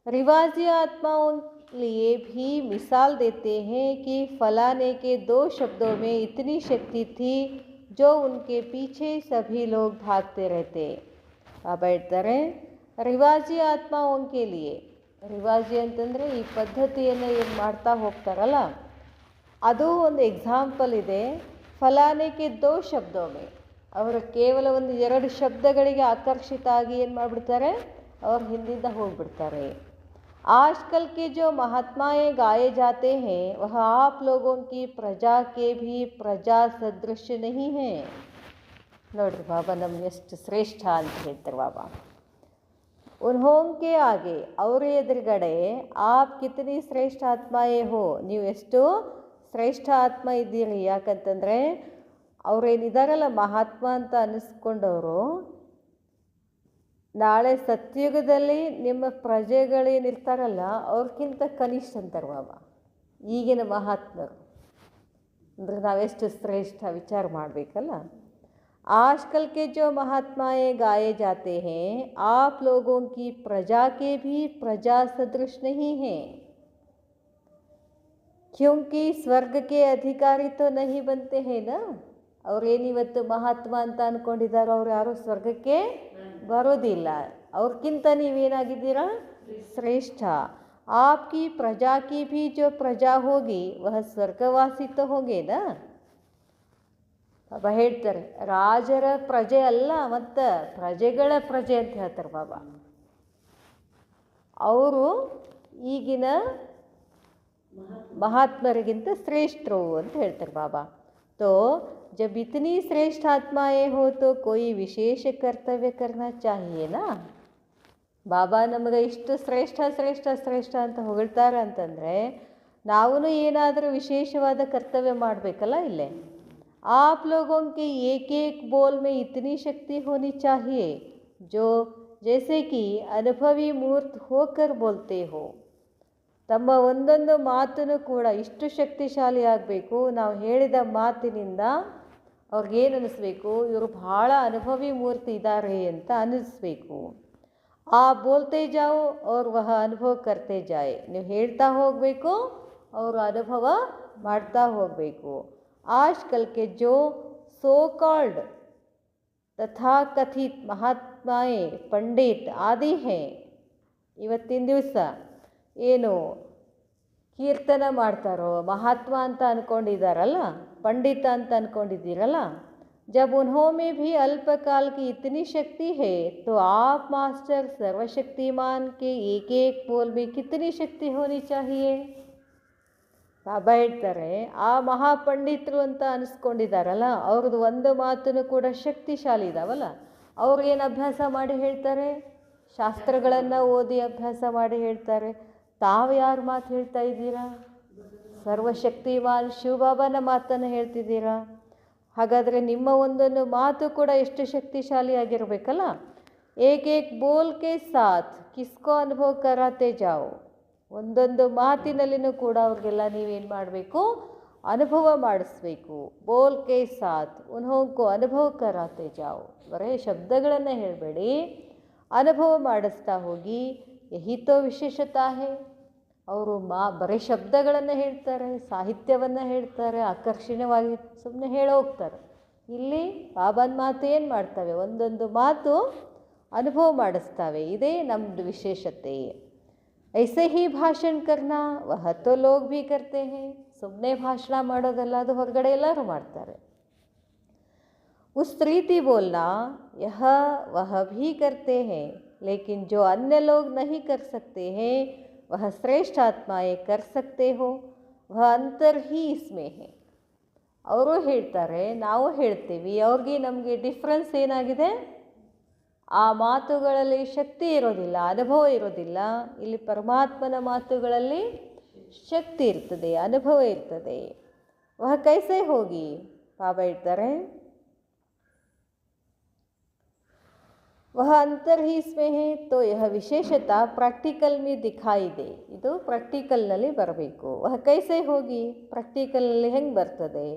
रिवाजी आत्माओं लिए भी मिसाल देते हैं कि फलाने के 2 शब्दों में इतनी शक्ति थी जो उनके पीछे सभी लोग भागते रहते. ಬಾಬಾ ಹೇಳ್ತಾರೆ, ರಿವಾಜಿ ಆತ್ಮಾओं लिए, ರಿವಾಜಿ ಅಂತಂದರೆ ಈ ಪದ್ಧತಿಯನ್ನು ಏನು ಮಾಡ್ತಾ ಹೋಗ್ತಾರಲ್ಲ, ಅದು ಒಂದು ಎಕ್ಸಾಂಪಲ್ ಇದೆ. ಫಲಾನೆಗೆ 2 ಶಬ್ದೋಮೆ, ಅವರು ಕೇವಲ ಒಂದು 2 ಶಬ್ದಗಳಿಗೆ ಆಕರ್ಷಿತ ಆಗಿ ಏನು ಮಾಡಿಬಿಡ್ತಾರೆ, ಅವ್ರ ಹಿಂದಿಂದ ಹೋಗ್ಬಿಡ್ತಾರೆ. आजकल के जो महात्माएं गाए जाते हैं वह आप लोगों की प्रजा के भी प्रजा सदृश नहीं हैं. ನೋಡ್ರಿ ಬಾಬಾ ನಮ್ಗೆ ಎಷ್ಟು ಶ್ರೇಷ್ಠ ಅಂತ ಹೇಳ್ತಾರೆ ಬಾಬಾ. ಉನ್ಹೋಂಗೆ ಆಗೆ, ಅವರ ಎದುರುಗಡೆ ಆಪ್ ಕಿತನಿ ಶ್ರೇಷ್ಠ ಆತ್ಮಾಯೇ ಹೋ, ನೀವು ಎಷ್ಟು ಶ್ರೇಷ್ಠ ಆತ್ಮ ಇದ್ದೀರಿ. ಯಾಕಂತಂದರೆ ಅವರೇನಿದಾರಲ್ಲ ಮಹಾತ್ಮ ಅಂತ ಅನ್ನಿಸ್ಕೊಂಡವರು, ನಾಳೆ ಸತ್ಯುಗದಲ್ಲಿ ನಿಮ್ಮ ಪ್ರಜೆಗಳೇನಿರ್ತಾರಲ್ಲ ಅವ್ರಿಗಿಂತ ಕನಿಷ್ಠ ಅಂತಾರೆ ಬಾಬಾ ಈಗಿನ ಮಹಾತ್ಮರು. ಅಂದರೆ ನಾವೆಷ್ಟು ಶ್ರೇಷ್ಠ ವಿಚಾರ ಮಾಡಬೇಕಲ್ಲ. आजकल के जो महात्माएं गाए जाते हैं आप लोगों की प्रजा के भी प्रजा सदृश नहीं हैं, क्योंकि स्वर्ग के अधिकारी तो नहीं बनते हैं ना. ಅವರೇನಿವತ್ತು ಮಹಾತ್ಮ ಅಂತ ಅಂದ್ಕೊಂಡಿದ್ದಾರೆ, ಅವ್ರು ಯಾರು ಸ್ವರ್ಗಕ್ಕೆ ಬರೋದಿಲ್ಲ. ಅವ್ರಿಗಿಂತ ನೀವೇನಾಗಿದ್ದೀರಾ, ಶ್ರೇಷ್ಠ. ಆಪ್ಕಿ ಪ್ರಜಾ ಕಿ ಭಿ ಜೋ ಪ್ರಜಾ ಹೋಗಿ ವಹ ಸ್ವರ್ಗವಾಸಿ ತೋ ಹೋಗೇನಾ. ಬಾಬಾ ಹೇಳ್ತಾರೆ, ರಾಜರ ಪ್ರಜೆ ಅಲ್ಲ, ಮತ್ತು ಪ್ರಜೆಗಳ ಪ್ರಜೆ ಅಂತ ಹೇಳ್ತಾರೆ ಬಾಬಾ. ಅವರು ಈಗಿನ ಮಹಾತ್ಮರಿಗಿಂತ ಶ್ರೇಷ್ಠರು ಅಂತ ಹೇಳ್ತಾರೆ ಬಾಬಾ. तो जब इतनी श्रेष्ठ आत्माएं हो तो कोई विशेष कर्तव्य करना चाहिए ना. ಬಾಬಾ ನಮಗೆ ಇಷ್ಟು ಶ್ರೇಷ್ಠ ಶ್ರೇಷ್ಠ ಶ್ರೇಷ್ಠ ಅಂತ ಹೊಗಳ್ತಾರೆ ಅಂತಂದರೆ ನಾವೂ ಏನಾದರೂ ವಿಶೇಷವಾದ ಕರ್ತವ್ಯ ಮಾಡಬೇಕಲ್ಲ ಇಲ್ಲೇ. आप लोगों के एक एक बोल में इतनी शक्ति होनी चाहिए जो जैसे कि अनुभवी मूर्त होकर बोलते हो. ತಮ್ಮ ಒಂದೊಂದು ಮಾತನ್ನು ಕೂಡ ಇಷ್ಟು ಶಕ್ತಿಶಾಲಿ ಆಗಬೇಕು. ನಾವು ಹೇಳಿದ ಮಾತಿನಿಂದ ಅವ್ರಿಗೇನು ಅನ್ನಿಸ್ಬೇಕು, ಇವರು ಭಾಳ ಅನುಭವಿ ಮೂರ್ತಿ ಇದ್ದಾರೆ ಅಂತ ಅನ್ನಿಸ್ಬೇಕು. ಆ ಬೋಲ್ತೆ ಜಾओ ಅವ್ರು ವಹ ಅನುಭವ ಕರ್ತೆ ಜಾಯ್, ನೀವು ಹೇಳ್ತಾ ಹೋಗಬೇಕು, ಅವರು ಅನುಭವ ಮಾಡ್ತಾ ಹೋಗಬೇಕು. ಆಜ್ಕಲ್ ಕೆ ಜೋ ಸೋ ಕಾಲ್ಡ್ ತಥಾಕಥಿತ್ ಮಹಾತ್ಮಾಯೇ ಪಂಡಿತ್ ಆದಿ ಹೇ, ಇವತ್ತಿನ ದಿವಸ ಏನು ಕೀರ್ತನ ಮಾಡ್ತಾರೋ ಮಹಾತ್ಮ ಅಂತ ಅಂದ್ಕೊಂಡಿದ್ದಾರಲ್ಲ, ಪಂಡಿತ ಅಂತ ಅಂದ್ಕೊಂಡಿದ್ದೀರಲ್ಲ, जब उन्हों में भी अल्पकाल की इतनी शक्ति है तो आप मास्टर सर्वशक्तिमान के एक एक बोल में कितनी शक्ति होनी चाहिए. ಬಾಬಾ ಹೇಳ್ತಾರೆ, ಆ ಮಹಾಪಂಡಿತರು ಅಂತ ಅನಿಸ್ಕೊಂಡಿದ್ದಾರಲ್ಲ ಅವ್ರದ್ದು ಒಂದು ಮಾತನ್ನು ಕೂಡ ಶಕ್ತಿಶಾಲಿ ಇದಾವಲ್ಲ. ಅವ್ರು ಏನು ಅಭ್ಯಾಸ ಮಾಡಿ ಹೇಳ್ತಾರೆ, ಶಾಸ್ತ್ರಗಳನ್ನು ಓದಿ ಅಭ್ಯಾಸ ಮಾಡಿ ಹೇಳ್ತಾರೆ. ತಾವು ಯಾರು ಮಾತು ಹೇಳ್ತಾ ಇದ್ದೀರಾ, ಸರ್ವಶಕ್ತಿಮಾನ್ ಶಿವಬಾಬಾನ ಮಾತನ್ನು ಹೇಳ್ತಿದ್ದೀರಾ. ಹಾಗಾದರೆ ನಿಮ್ಮ ಒಂದೊಂದು ಮಾತು ಕೂಡ ಎಷ್ಟು ಶಕ್ತಿಶಾಲಿಯಾಗಿರಬೇಕಲ್ಲ. ಏಕ್ ಏಕ್ ಬೋಲ್ ಕೆ ಸಾಥ್ ಕಿಸ್ಕೋ ಅನುಭವ ಕರಾತೆ ಜಾओ, ಒಂದೊಂದು ಮಾತಿನಲ್ಲಿನೂ ಕೂಡ ಅವ್ರಿಗೆಲ್ಲ ನೀವೇನು ಮಾಡಬೇಕು, ಅನುಭವ ಮಾಡಿಸ್ಬೇಕು. ಬೋಲ್ ಕೆ ಸಾಥ್ ಉನ್ಹೋಂಕೋ ಅನುಭವ ಕರಾತೆ ಜಾओ, ಬರೀ ಶಬ್ದಗಳನ್ನು ಹೇಳಬೇಡಿ, ಅನುಭವ ಮಾಡಿಸ್ತಾ ಹೋಗಿ. ಯಹಿ ತೋ ವಿಶೇಷತಾ ಹೇ. ಅವರು ಬರೀ ಶಬ್ದಗಳನ್ನು ಹೇಳ್ತಾರೆ, ಸಾಹಿತ್ಯವನ್ನು ಹೇಳ್ತಾರೆ, ಆಕರ್ಷಣೀಯವಾಗಿ ಸುಮ್ಮನೆ ಹೇಳೋಗ್ತಾರೆ. ಇಲ್ಲಿ ಬಾಬಾನ ಮಾತು ಏನು ಮಾಡ್ತವೆ, ಒಂದೊಂದು ಮಾತು ಅನುಭವ ಮಾಡಿಸ್ತವೆ. ಇದೇ ನಮ್ಮದು ವಿಶೇಷತೆ. ಐಸೆ ಹಿ ಭಾಷಣ ಕರ್ನಾ ವಹ ತೋ ಲೋಗ್ ಭಿ ಕರ್ತೆ ಹೇ. ಸುಮ್ಮನೆ ಭಾಷಣ ಮಾಡೋದಲ್ಲ, ಅದು ಹೊರಗಡೆ ಎಲ್ಲರೂ ಮಾಡ್ತಾರೆ. ಉಸ್ ರೀತಿ ಬೋಲ್ನಾ ಯಹ ವಹ ಭಿ ಕರ್ತೆ ಹೇ, लेकिन जो अन्य लोग नहीं कर सकते हैं वह श्रेष्ठ आत्माएं कर सकते हो, वह अंतर ही इसमें है. ಅವರು ಹೇಳ್ತಾರೆ, ನಾವು ಹೇಳ್ತೀವಿ, ಅವ್ರಿಗೆ ನಮಗೆ ಡಿಫ್ರೆನ್ಸ್ ಏನಾಗಿದೆ, ಆ ಮಾತುಗಳಲ್ಲಿ ಶಕ್ತಿ ಇರೋದಿಲ್ಲ, ಅನುಭವ ಇರೋದಿಲ್ಲ. ಇಲ್ಲಿ ಪರಮಾತ್ಮನ ಮಾತುಗಳಲ್ಲಿ ಶಕ್ತಿ ಇರ್ತದೆ, ಅನುಭವ ಇರ್ತದೆ. ವಹ ಕೈಸೆ ಹೋಗಿ ಬಾಬಾ ಹೇಳ್ತಾರೆ, ವಹ ಅಂತರ್ ಹಿ ಸ್ಮೇ ಹೇ ತೋ ಯಹ ವಿಶೇಷತಾ ಪ್ರಾಕ್ಟಿಕಲ್ ಮೀ ದಿಖಾಯಿ ದೇ. ಇದು ಪ್ರಾಕ್ಟಿಕಲ್ನಲ್ಲಿ ಬರಬೇಕು. ವಹ ಕೈಸೆ ಹೋಗಿ, ಪ್ರಾಕ್ಟಿಕಲ್ನಲ್ಲಿ ಹೆಂಗೆ ಬರ್ತದೆ?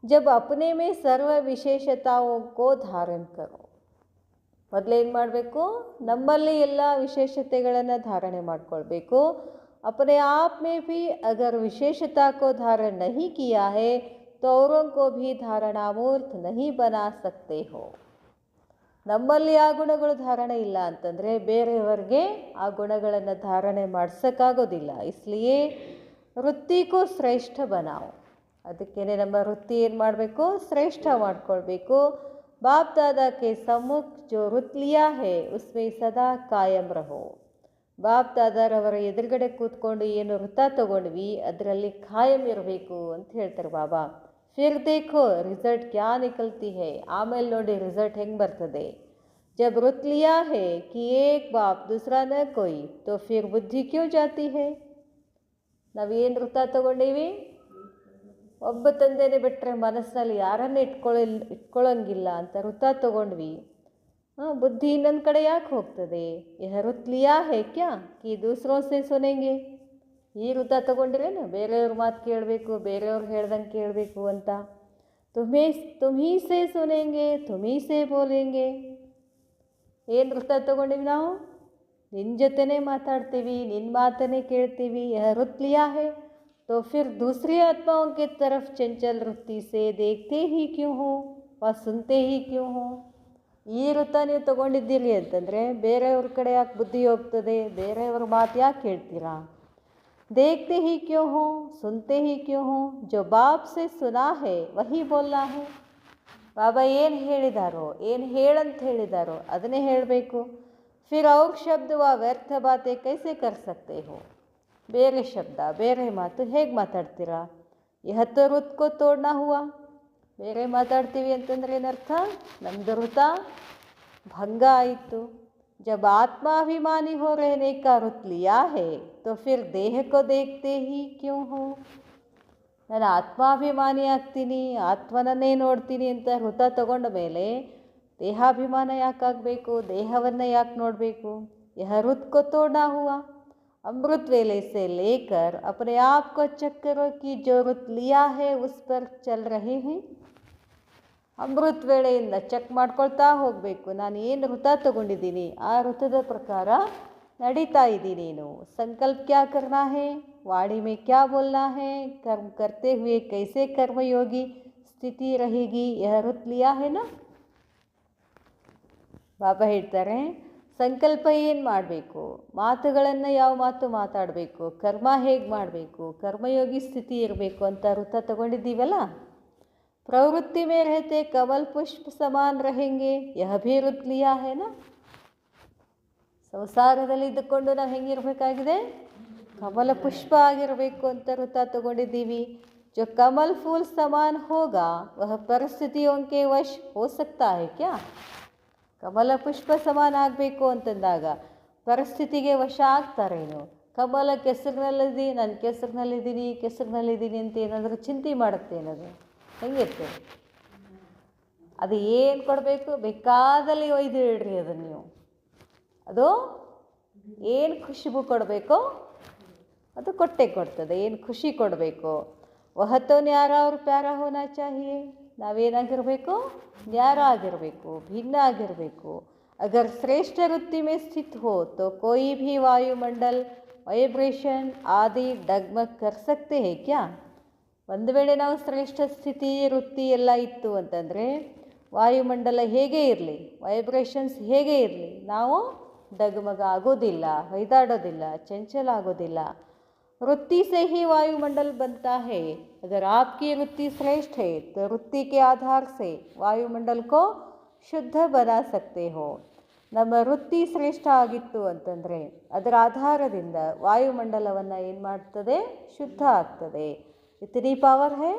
ಜಬ್ ಅಪ್ನೆ ಮೇ ಸರ್ವ ವಿಶೇಷತಾओं को धारण करो. ಮೊದಲೇನು ಮಾಡಬೇಕು? ನಮ್ಮಲ್ಲಿ ಎಲ್ಲ ವಿಶೇಷತೆಗಳನ್ನು ಧಾರಣೆ ಮಾಡಿಕೊಳ್ಬೇಕು. अपने आप में भी अगर विशेषता को धारण नहीं किया है तो औरों को भी धारणामूर्त नहीं बना सकते हो. ನಮ್ಮಲ್ಲಿ ಆ ಗುಣಗಳು ಧಾರಣೆ ಇಲ್ಲ ಅಂತಂದರೆ ಬೇರೆಯವರಿಗೆ ಆ ಗುಣಗಳನ್ನು ಧಾರಣೆ ಮಾಡಿಸೋಕ್ಕಾಗೋದಿಲ್ಲ. ಇಸ್ಲಿಯೇ ವೃತ್ತಿಗೂ ಶ್ರೇಷ್ಠ ಬನಾವು. ಅದಕ್ಕೇನೆ ನಮ್ಮ ವೃತ್ತಿ ಏನು ಮಾಡಬೇಕು? ಶ್ರೇಷ್ಠ ಮಾಡಿಕೊಳ್ಬೇಕು. ಬಾಪ್ ದಾದಾ ಕೆ ಸಮ್ಮುಖ ಜೋ ವೃತ್ ಲಿಯಾ ಹೇ ಉಸ್ಮೇ ಸದಾ ಕಾಯಂ ರಹೋ. ಬಾಪ್ ದಾದಾರವರ ಎದುರುಗಡೆ ಕೂತ್ಕೊಂಡು ಏನು ವೃತ್ತ ತಗೊಂಡ್ವಿ ಅದರಲ್ಲಿ ಖಾಯಂ ಇರಬೇಕು ಅಂತ ಹೇಳ್ತಾರೆ ಬಾಬಾ. ಫಿರ್ ದೇಖೋ ರಿಸಲ್ಟ್ ಕ್ಯಾ ನಿಕಲ್ತಿ ಹೇ. ಆಮೇಲೆ ನೋಡಿ ರಿಸಲ್ಟ್ ಹೆಂಗೆ ಬರ್ತದೆ. ಜಬ್ ವೃತ್ ಲಿಯಾ ಹೇ ಕಿ ಏಕ್ ಬಾಪ್ ದೂಸರಾ ನ ಕೋಯಿ ತೋ ಫಿರ್ ಬುದ್ಧಿ ಕ್ಯೂ ಜಾತಿ ಹೇ. ನಾವೇನು ವೃತ್ತ ತಗೊಂಡೀವಿ? ಒಬ್ಬ ತಂದೆನೇ ಬಿಟ್ಟರೆ ಮನಸ್ಸಿನಲ್ಲಿ ಯಾರನ್ನೇ ಇಟ್ಕೊಳ್ಳೋಂಗಿಲ್ಲ ಅಂತ ವೃತ್ತ ತಗೊಂಡ್ವಿ. ಬುದ್ಧಿ ಇನ್ನೊಂದು ಕಡೆ ಯಾಕೆ ಹೋಗ್ತದೆ? ಯಹ ವೃತ್ ಲಿಯಾ ಹೇ ಕ್ಯಾ ಕಿ ದೂಸರೋ ಸೆ ಸುನೆಂಗೆ. ಈ ವೃತ್ತ ತಗೊಂಡ್ರೇನು ಬೇರೆಯವ್ರ ಮಾತು ಕೇಳಬೇಕು, ಬೇರೆಯವ್ರು ಹೇಳ್ದಂಗೆ ಕೇಳಬೇಕು ಅಂತ. ತುಮೀ ಸೆ ಸುನೆಂಗೆ ತುಮೀ ಸೆ ಬೋಲೆಂಗೆ. ಏನು ವೃತ್ತ ತಗೊಂಡಿವಿ ನಾವು? ನಿನ್ನ ಜೊತೆನೇ ಮಾತಾಡ್ತೀವಿ, ನಿನ್ನ ಮಾತನ್ನೇ ಕೇಳ್ತೀವಿ. ಯಹ ವೃತ್ ಲಿಯಾ ಹೇ तो फिर दूसरी आत्माओं के तरफ चंचल वृत्ति से देखते ही क्यों हो व सुनते ही क्यों हो. ಈ ವೃತ್ತ ನೀವು ತೊಗೊಂಡಿದ್ದೀರಿ ಅಂತಂದರೆ ಬೇರೆಯವ್ರ ಕಡೆ ಯಾಕೆ ಬುದ್ಧಿ ಹೋಗ್ತದೆ? ಬೇರೆಯವ್ರ ಮಾತು ಯಾಕೆ ಕೇಳ್ತೀರಾ? देखते ही क्यों हो सुनते ही क्यों हो. जो बाप से सुना है वही बोलना है. ಬಾಬಾ ಏನು ಹೇಳಿದಾರೋ, ಏನು ಹೇಳಂತ ಹೇಳಿದಾರೋ ಅದನ್ನೇ ಹೇಳಬೇಕು. फिर और शब्द व व्यर्थ बातें कैसे कर सकते हो. ಬೇರೆ ಶಬ್ದ, ಬೇರೆ ಮಾತು ಹೇಗೆ ಮಾತಾಡ್ತೀರಾ? ಯಹತ್ತು ವೃತ್ಕೋ ತೋಡ್ನಾ ಹುವಾ. ಬೇರೆ ಮಾತಾಡ್ತೀವಿ ಅಂತಂದ್ರೆ ಏನರ್ಥ? ನಮ್ಮದು ವೃತ ಭಂಗ ಆಯಿತು. ಜಬ್ ಆತ್ಮಾಭಿಮಾನಿ ಹೋ रहने का वृत लिया है तो फिर देह को देखते ही क्यों हो. ನಾನು ಆತ್ಮಾಭಿಮಾನಿ ಆಗ್ತೀನಿ, ಆತ್ಮನನ್ನೇ ನೋಡ್ತೀನಿ ಅಂತ ವೃತ ತಗೊಂಡ ಮೇಲೆ ದೇಹಾಭಿಮಾನ ಯಾಕಾಗಬೇಕು? ದೇಹವನ್ನು ಯಾಕೆ ನೋಡಬೇಕು? ಯಹ ವೃತ್ಕೋ ತೋಡ್ನಾ ಹುವಾ. अमृत वेले से लेकर अपने आप को चेक करो कि जो वृत लिया है उस पर चल रहे हैं. ಅಮೃತ ವೇಳೆಯಿಂದ ಚೆಕ್ ಮಾಡ್ಕೊಳ್ತಾ ಹೋಗಬೇಕು. ನಾನು ಏನು ವೃತ ತಗೊಂಡಿದ್ದೀನಿ ಆ ವೃತದ ಪ್ರಕಾರ ನಡೀತಾ ಇದ್ದೀನೇನು. ಸಂಕಲ್ಪ ಕ್ಯಾ ಕರ್ನಾ ಹೇ, ವಾಣಿ ಮೇ ಕ್ಯಾ ಬೋಲ್ನಾ ಹೇ, ಕರ್ಮ ಕರ್ತೆ ಹುए कैसे कर्मयोगी ಸ್ಥಿತಿ रहेगी. यह वृत लिया है ना. ಬಾಬಾ ಹೇಳ್ತಾರೆ ಸಂಕಲ್ಪ ಏನು ಮಾಡಬೇಕು, ಮಾತುಗಳನ್ನು ಯಾವ ಮಾತು ಮಾತಾಡಬೇಕು, ಕರ್ಮ ಹೇಗೆ ಮಾಡಬೇಕು, ಕರ್ಮಯೋಗಿ ಸ್ಥಿತಿ ಇರಬೇಕು ಅಂತ ವೃತ್ತ ತಗೊಂಡಿದ್ದೀವಲ್ಲ. ಪ್ರವೃತ್ತಿ ಮೇ रहते ಕಮಲ್ ಪುಷ್ಪ ಸಮಾನ್ रहेंगे यह भी वृत लिया है ना. ಸಂಸಾರದಲ್ಲಿ ಇದ್ದುಕೊಂಡು ನಾವು ಹೆಂಗಿರಬೇಕಾಗಿದೆ? ಕಮಲ ಪುಷ್ಪ ಆಗಿರಬೇಕು ಅಂತ ವೃತ್ತ ತಗೊಂಡಿದ್ದೀವಿ. जो कमल फूल समान होगा वह परिस्थितियों के वश हो सकता है क्या. ಕಮಲ ಪುಷ್ಪ ಸಮಾನ ಆಗಬೇಕು ಅಂತಂದಾಗ ಪರಿಸ್ಥಿತಿಗೆ ವಶ ಆಗ್ತಾರೇನು? ಕಮಲ ಕೆಸರಿನಲ್ಲಿದ್ದೀನಿ, ನಾನು ಕೆಸರಿನಲ್ಲಿದ್ದೀನಿ ಅಂತ ಏನಾದರೂ ಚಿಂತೆ ಮಾಡುತ್ತೆ ಏನದು? ಹೆಂಗಿರ್ತದೆ? ಅದು ಏನು ಕೊಡಬೇಕು? ಬೇಕಾದಲ್ಲಿ ಒಯ್ದು ಇಡ್ರಿ ಅದನ್ನು ನೀವು. ಅದು ಏನು ಖುಷಿಬು ಕೊಡಬೇಕೋ ಅದು ಕೊಟ್ಟೆ ಕೊಡ್ತದೆ. ಏನು ಖುಷಿ ಕೊಡಬೇಕು? ವಹತೋ ನ್ಯಾರ ಅವ್ರ ಪ್ಯಾರ ಹೋನಾ ಚಾಹಿಯೇ. ನಾವೇನಾಗಿರಬೇಕು? ನ್ಯಾರ ಆಗಿರಬೇಕು, ಭಿನ್ನ ಆಗಿರಬೇಕು. अगर श्रेष्ठ वृत्ति में स्थित हो तो कोई भी वायुमंडल वाइब्रेशन आदि डगमग कर सकते हैं क्या. ಒಂದು ವೇಳೆ ನಾವು ಶ್ರೇಷ್ಠ ಸ್ಥಿತಿ ವೃತ್ತಿ ಎಲ್ಲ ಇತ್ತು ಅಂತಂದರೆ ವಾಯುಮಂಡಲ ಹೇಗೆ ಇರಲಿ, ವೈಬ್ರೇಷನ್ಸ್ ಹೇಗೆ ಇರಲಿ, ನಾವು ಡಗಮಗ ಆಗೋದಿಲ್ಲ, ಹೊಯ್ದಾಡೋದಿಲ್ಲ, ಚಂಚಲ ಆಗೋದಿಲ್ಲ. वृत्ति से ही वायुमंडल बनता है. अगर आपकी वृत्ति श्रेष्ठ है तो वृत्ति के आधार से वायुमंडल को ಶುದ್ಧ ಬನಾ ಸಕ್ತೆ ಹೋ. ನಮ್ಮ ವೃತ್ತಿ ಶ್ರೇಷ್ಠ ಆಗಿತ್ತು ಅಂತಂದರೆ ಅದರ ಆಧಾರದಿಂದ ವಾಯುಮಂಡಲವನ್ನು ಏನು ಮಾಡ್ತದೆ? ಶುದ್ಧ ಆಗ್ತದೆ. ಇತನಿ ಪವರ್ ಹೇ,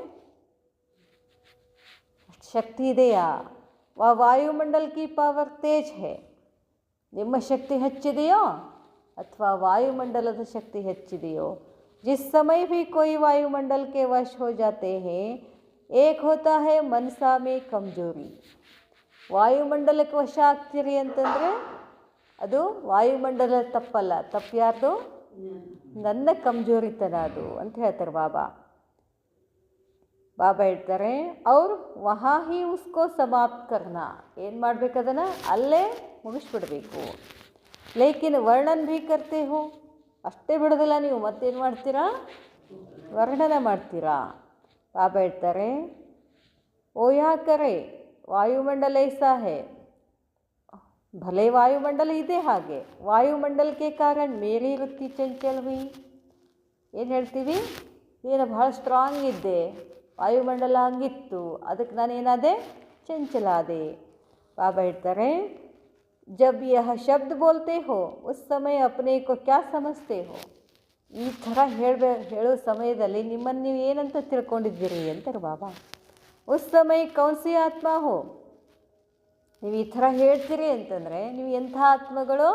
ಶಕ್ತಿ ಇದೆಯಾ? वह वायुमंडल की पावर तेज है. ನಿಮ್ಮ ಶಕ್ತಿ ಹೆಚ್ಚಿದೆಯೋ ಅಥವಾ ವಾಯುಮಂಡಲದ ಶಕ್ತಿ ಹೆಚ್ಚಿದೆಯೋ. जिस समय भी कोई वायुमंडल के वश हो जाते हैं, एक होता है मनसा में कमजोरी. ವಾಯುಮಂಡಲಕ್ಕೆ ವಶ ಆಗ್ತೀರಿ ಅಂತಂದರೆ ಅದು ವಾಯುಮಂಡಲ ತಪ್ಪಲ್ಲ, ತಪ್ಪು ಯಾರ್ದು? ನನ್ನ ಕಮ್ಜೋರಿತನ ಅದು ಅಂತ ಹೇಳ್ತಾರೆ ಬಾಬಾ. ಬಾಬಾ ಹೇಳ್ತಾರೆ ಅವ್ರು ವಹಾ ಹಿ ಉಸ್ಕೋ ಸಮಾಪ್ತ ಕರ್ನಾ, ಏನು ಮಾಡಬೇಕದನ್ನು ಅಲ್ಲೇ ಮುಗಿಸ್ಬಿಡ್ಬೇಕು. ಲೇಕಿನ್ ವರ್ಣನ್ ಭೀ ಕರ್ತೆ ಹೋ, ಅಷ್ಟೇ ಬಿಡೋದಿಲ್ಲ ನೀವು, ಮತ್ತೇನು ಮಾಡ್ತೀರಾ? ವರ್ಣನ ಮಾಡ್ತೀರಾ. ಬಾಬಾ ಹೇಳ್ತಾರೆ ಓಯಾ ಕರೆ ವಾಯುಮಂಡಲ ಐಸಾ ಹೇ, ಭಲೆ ವಾಯುಮಂಡಲ ಇದೆ ಹಾಗೆ, ವಾಯುಮಂಡಲಕ್ಕೆ ಕಾರಣ ಮೇರಿ ವೃತ್ತಿ ಚಂಚಲ ಹುಯಿ. ಏನು ಹೇಳ್ತೀವಿ? ನೀನು ಭಾಳ ಸ್ಟ್ರಾಂಗ್ ಇದ್ದೆ, ವಾಯುಮಂಡಲ ಹಂಗಿತ್ತು, ಅದಕ್ಕೆ ನಾನೇನಾದೆ? ಚಂಚಲ ಆದೆ. ಬಾಬಾ ಹೇಳ್ತಾರೆ ಜಬ್ ಯಹ ಶಬ್ದ ಬೋಲ್ತೆ ಹೋ ಉಸ್ ಸಮಯ ಅಪ್ನೆ ಕೋ ಕ್ಯಾ ಸಮಜ್ತೆ ಹೋ. ಈ ಥರ ಹೇಳೋ ಸಮಯದಲ್ಲಿ ನಿಮ್ಮನ್ನು ನೀವು ಏನಂತ ತಿಳ್ಕೊಂಡಿದ್ದೀರಿ ಅಂತಾರೆ ಬಾಬಾ. ಉಸ್ ಸಮಯ ಕೌನ್ಸಿ ಆತ್ಮ ಹೋ, ನೀವು ಈ ಥರ ಹೇಳ್ತೀರಿ ಅಂತಂದರೆ ನೀವು ಎಂಥ ಆತ್ಮಗಳು?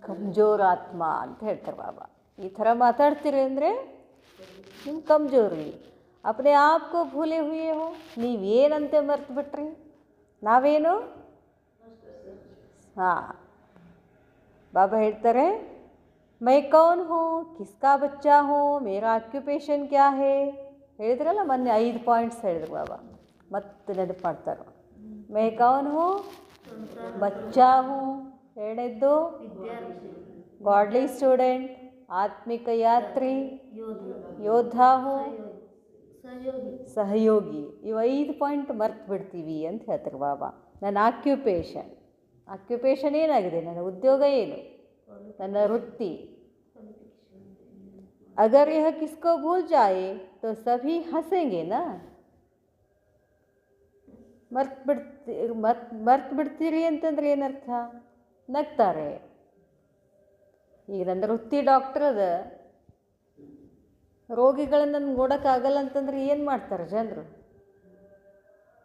ಕಮ್ಜೋರ್ ಆತ್ಮ ಅಂತ ಹೇಳ್ತಾರೆ ಬಾಬಾ. ಈ ಥರ ಮಾತಾಡ್ತೀರಿ ಅಂದರೆ ನಿಮ್ಮ ಕಮ್ಜೋರಿ. ಅಪ್ನೆ ಆಪ್ಕೋ ಭೂಲೆ ಹುಯೇ ಹೋ, ನೀವೇನಂತೆ ಮರ್ತು ಬಿಟ್ರಿ. ನಾವೇನು? ಹಾಂ, ಬಾಬಾ ಹೇಳ್ತಾರೆ ಮೈ ಕೌನ್ ಹೋ, ಕಿಸ್ಕಾ ಬಚ್ಚಾ ಹೋ, ಮೇರಾ ಆಕ್ಯುಪೇಷನ್ ಕ್ಯಾ ಹೇ. ಹೇಳಿದ್ರಲ್ಲ ಮೊನ್ನೆ 5 ಪಾಯಿಂಟ್ಸ್ ಹೇಳಿದ್ರು ಬಾಬಾ, ಮತ್ತೆ ನೆನಪು ಮಾಡ್ತಾರೆ. ಮೈ ಕೌನ್ ಹೋ, ಬಚ್ಚಾ ಹೋ, ಎರಡನೇದ್ದು ಗಾಡ್ಲಿ ಸ್ಟೂಡೆಂಟ್, ಆತ್ಮಿಕ ಯಾತ್ರಿ, ಯೋಧ ಹೋ, ಸಹಯೋಗಿ. ಇವು 5 ಪಾಯಿಂಟ್ ಮರ್ತು ಬಿಡ್ತೀವಿ ಅಂತ ಹೇಳ್ತಾರೆ ಬಾಬಾ. ನನ್ನ ಆಕ್ಯುಪೇಷನ್ ಏನಾಗಿದೆ? ನನ್ನ ಉದ್ಯೋಗ ಏನು? ನನ್ನ ವೃತ್ತಿ. ಅಗರ್ ಯಹ ಕಿಸ್ಕೋ ಭೂಲ್ ಜಾಯೆ ತೋ ಸಭಿ ಹಸೆಂಗೆ ನಾ. ಮರ್ತು ಬಿಡ್ತೀರಿ ಅಂತಂದ್ರೆ ಏನರ್ಥ? ನಗ್ತಾರೆ. ಈಗ ನನ್ನ ವೃತ್ತಿ ಡಾಕ್ಟರ್ ಅದ, ರೋಗಿಗಳನ್ನು ನನಗೆ ನೋಡೋಕ್ಕಾಗಲ್ಲ ಅಂತಂದ್ರೆ ಏನು ಮಾಡ್ತಾರೆ ಜನರು?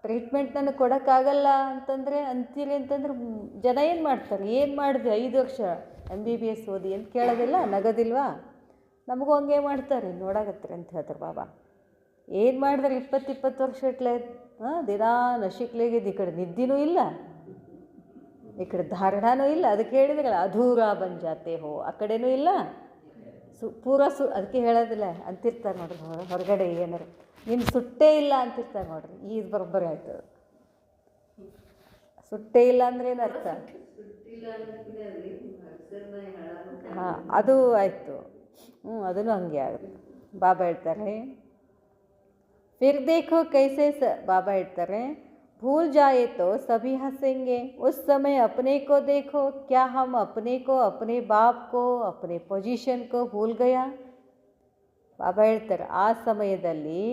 ಟ್ರೀಟ್ಮೆಂಟ್ ನನಗೆ ಕೊಡೋಕ್ಕಾಗಲ್ಲ ಅಂತಂದರೆ ಅಂತೀರಿ ಅಂತಂದ್ರೆ ಜನ ಏನು ಮಾಡ್ತಾರೆ? ಏನು ಮಾಡಿದೆ 5 ವರ್ಷ MBBS ಓದಿ ಅಂತ ಕೇಳೋದಿಲ್ಲ, ನಗೋದಿಲ್ವಾ? ನಮಗೂ ಹಂಗೆ ಮಾಡ್ತಾರೆ, ನೋಡಾಕತ್ತಾರೆ ಅಂತ ಹೇಳ್ತಾರೆ ಬಾಬಾ. ಏನು ಮಾಡಿದ್ರೆ 20 ವರ್ಷ ಇಟ್ಲೆ ದಿನಾ ನಶಿಕ್ಲೇಗಿದ್ದು, ಈ ಕಡೆ ನಿದ್ದಿನೂ ಇಲ್ಲ, ಈ ಕಡೆ ಧಾರಣನೂ ಇಲ್ಲ. ಅದಕ್ಕೆ ಹೇಳಿದ್ರಲ್ಲ ಅಧೂರ ಬಂದ್ ಜಾತೆ ಹೋ, ಆ ಕಡೆನೂ ಇಲ್ಲ, ಅದಕ್ಕೆ ಹೇಳೋದಿಲ್ಲ ಅಂತಿರ್ತಾರೆ ನೋಡ್ರಿ ಹೊರಗಡೆ. ಏನಾರು ನೀನು ಸುಟ್ಟೇ ಇಲ್ಲ ಅಂತಿರ್ತಾರೆ ನೋಡ್ರಿ. ಈಗ ಬರೋಬ್ಬರಿ ಆಯ್ತು. ಸುಟ್ಟೇ ಇಲ್ಲ ಅಂದ್ರೆ ಏನರ್ಥ? ಹಾಂ, ಅದು ಆಯಿತು. ಅದನ್ನು ಹಂಗೆ ಆಗುತ್ತೆ. ಬಾಬಾ ಹೇಳ್ತಾರೆ ಫಿರ್ ದೇಖೋ ಕೈಸೆ ಬಾಬಾ ಹೇಳ್ತಾರೆ भूल जाए तो सभी हंसेंगे, उस समय अपने को देखो, क्या हम अपने को, अपने बाप को, अपने ಪೊಸಿಷನ್ ಕೋ ಭೂಲ್ ಗಯಾ. ಬಾಬಾ ಹೇಳ್ತಾರೆ ಆ ಸಮಯದಲ್ಲಿ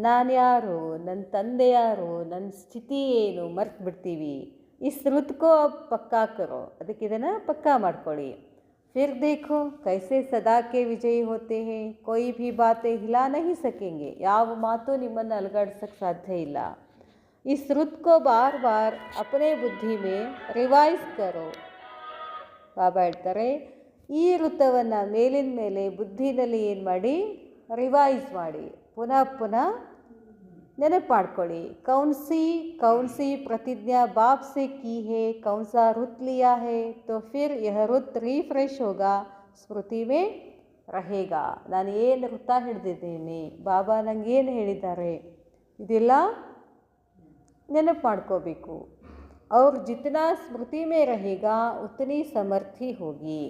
ನಾನು ಯಾರು, ನನ್ನ ತಂದೆ ಯಾರು, ನನ್ನ ಸ್ಥಿತಿ ಏನು ಮರ್ತು ಬಿಡ್ತೀವಿ. ಈ ಶ್ರುತ್ಕೋ ಪಕ್ಕಾ ಕರೋ, ಅದಕ್ಕೆ ಇದನ್ನು ಪಕ್ಕಾ ಮಾಡ್ಕೊಳ್ಳಿ. फिर देखो कैसे सदा के विजयी होते हैं, कोई भी बातें हिला नहीं सकेंगे. ಯಾವ ಮಾತು ನಿಮ್ಮನ್ನು ಅಲುಗಾಡ್ಸೋಕ್ಕೆ ಸಾಧ್ಯ ಇಲ್ಲ. इस रुत को बार बार अपने बुद्धि में रिवाइज करो. ಬಾಬಾ ಹೇಳ್ತಾರೆ ಈ ಋತವನ್ನು ಮೇಲಿನ ಮೇಲೆ ಬುದ್ಧಿನಲ್ಲಿ ಏನು ಮಾಡಿ? ರಿವೈಸ್ ಮಾಡಿ, ಪುನಃ ಪುನಃ ನೆನಪು ಮಾಡ್ಕೊಳ್ಳಿ. कौन सी प्रतिज्ञा बाप से की है, कौन सा रुत लिया है, तो फिर यह रुत रिफ्रेश होगा, ಸ್ಮೃತಿ में रहेगा. ನಾನು ಏನು ವೃತ್ತ ಹಿಡಿದಿದ್ದೀನಿ, ಬಾಬಾ ನನಗೇನು ಹೇಳಿದ್ದಾರೆ, ಇದೆಲ್ಲ ನೆನಪು ಮಾಡ್ಕೋಬೇಕು. और जितना ಸ್ಮೃತಿ में रहेगा उतनी ಸಮರ್ಥಿ ಹೋಗಿ.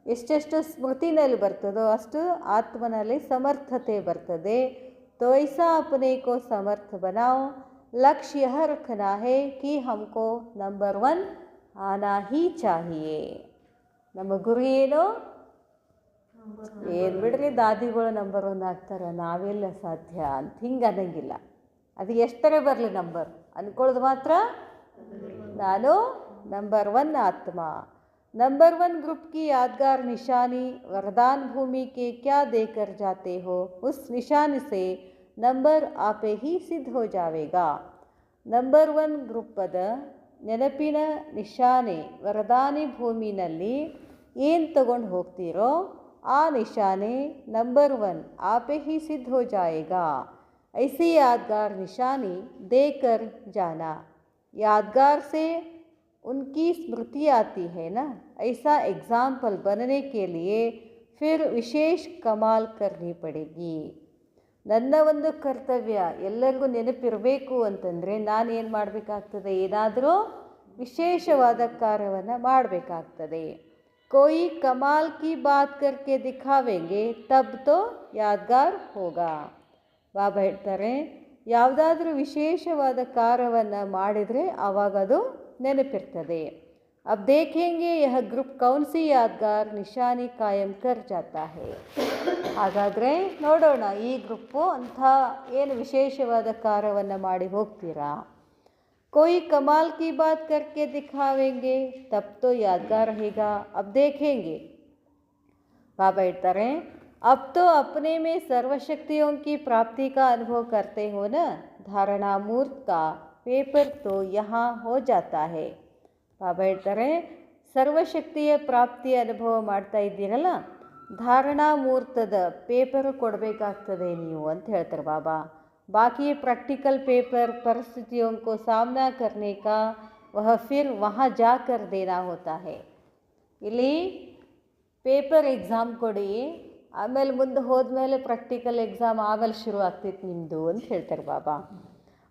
ಎಷ್ಟೆಷ್ಟು ಸ್ಮೃತಿನಲ್ಲಿ ಬರ್ತದೋ ಅಷ್ಟು ಆತ್ಮನಲ್ಲಿ ಸಮರ್ಥತೆ ಬರ್ತದೆ. तो ऐसा अपने को समर्थ बनाओ. लक्ष्य यह रखना है कि हमको नंबर 1 आना ही चाहिए. ನಮ್ಮ ಗುರಿ ಏನು? ಏನು ಬಿಡ್ರಿ, ದಾದಿಗಳು ನಂಬರ್ 1 ಆಗ್ತಾರೆ, ನಾವೆಲ್ಲ ಸಾಧ್ಯ ಅಂತ ಹಿಂಗೆ ಅನ್ನಂಗಿಲ್ಲ. ಅದು ಎಷ್ಟರೇ ಬರಲಿ ನಂಬರ್ ಅಂದ್ಕೊಳ್ಳೋದು ಮಾತ್ರ. ನಾನು नंबर 1 आत्मा. नंबर 1 ग्रुप की यादगार निशानी वरदान भूमि के क्या देकर जाते हो, उस निशान से नंबर आपे ही सिद्ध हो जाएगा. ನಂಬರ್ 1 ಗ್ರೂಪದ ನೆನಪಿನ ನಿಶಾನೆ ವರದಾನಿ ಭೂಮಿನಲ್ಲಿ ಏನು ತಗೊಂಡು ಹೋಗ್ತೀರೋ आ निशाने नंबर 1 आप ही सिद्ध हो जाएगा। ऐसी यादगार निशानी देकर जाना। यादगार से उनकी स्मृति आती है ना, ऐसा एग्जाम्पल बनने के लिए फिर विशेष कमाल करनी पड़ेगी। ನನ್ನ ಒಂದು ಕರ್ತವ್ಯ ಎಲ್ಲರಿಗೂ ನೆನಪಿರಬೇಕು ಅಂತಂದರೆ ನಾನೇನು ಮಾಡಬೇಕಾಗ್ತದೆ, ಏನಾದರೂ ವಿಶೇಷವಾದ ಕಾರ್ಯವನ್ನು ಮಾಡಬೇಕಾಗ್ತದೆ। कोई कमाल की बात करके दिखावेंगे तब तो यादगार होगा। ಬಾಬಾ ಹೇಳ್ತಾರೆ, ಯಾವುದಾದ್ರೂ ವಿಶೇಷವಾದ ಕಾರ್ಯವನ್ನು ಮಾಡಿದರೆ ಆವಾಗ ಅದು ನೆನಪಿರ್ತದೆ। अब देखेंगे यह ग्रुप कौन सी यादगार निशानी कायम कर जाता है। ಹಾಗಾದರೆ ನೋಡೋಣ ಈ ಗ್ರೂಪು ಅಂಥ ಏನು ವಿಶೇಷವಾದ ಕಾರ್ಯವನ್ನು ಮಾಡಿ ಹೋಗ್ತೀರಾ। कोई कमाल की बात करके दिखावेंगे तब तो यादगार रहेगा। अब देखेंगे बाबा ಹೇಳ್ತಾರೆ, अब तो अपने में सर्वशक्तियों की प्राप्ति का अनुभव करते हो ना, धारणा मूर्त का पेपर तो यहाँ हो जाता है। ಬಾಬಾ ಹೇಳ್ತಾರೆ, ಸರ್ವಶಕ್ತಿಯ ಪ್ರಾಪ್ತಿಯ ಅನುಭವ ಮಾಡ್ತಾ ಇದ್ದೀರಲ್ಲ, ಧಾರಣಾ ಮೂರ್ತದ ಪೇಪರು ಕೊಡಬೇಕಾಗ್ತದೆ ನೀವು ಅಂತ ಹೇಳ್ತಾರೆ ಬಾಬಾ। बाकी प्रैक्टिकल पेपर परिस्थितियों को सामना करने का वह फिर वहाँ जाकर देना होता है। ಇಲ್ಲಿ ಪೇಪರ್ ಎಕ್ಸಾಮ್ ಕೊಡಿ, ಆಮೇಲೆ ಮುಂದೆ ಹೋದ್ಮೇಲೆ ಪ್ರಾಕ್ಟಿಕಲ್ ಎಕ್ಸಾಮ್ ಆಮೇಲೆ ಶುರು ಆಗ್ತಿತ್ತು ನಿಮ್ಮದು ಅಂತ ಹೇಳ್ತಾರೆ ಬಾಬಾ।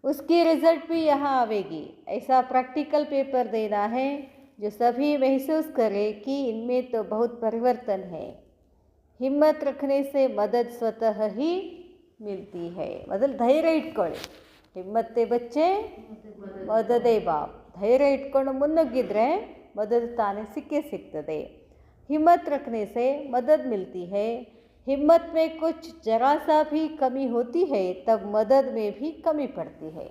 उसकी रिजल्ट भी यहाँ आवेगी। ऐसा प्रैक्टिकल पेपर देना है जो सभी महसूस करे कि इनमें तो बहुत परिवर्तन है। हिम्मत रखने से मदद स्वतः ही मिलती है। ಮೊದಲು ಧೈರ್ಯ ಇಟ್ಕೊಳ್ಳಿ, ಹಿಮ್ಮತ್ತೆ ಬಚ್ಚೆ ಮದದೇ ಬಾಪ್, ಧೈರ್ಯ ಇಟ್ಕೊಂಡು ಮುನ್ನುಗ್ಗಿದ್ರೆ ಮದದ್ ತಾನೇ ಸಿಕ್ಕೇ ಸಿಗ್ತದೆ। हिम्मत रखने से मदद मिलती है। हिम्मत में कुछ जरा सा भी कमी होती है तब मदद में भी कमी पड़ती है।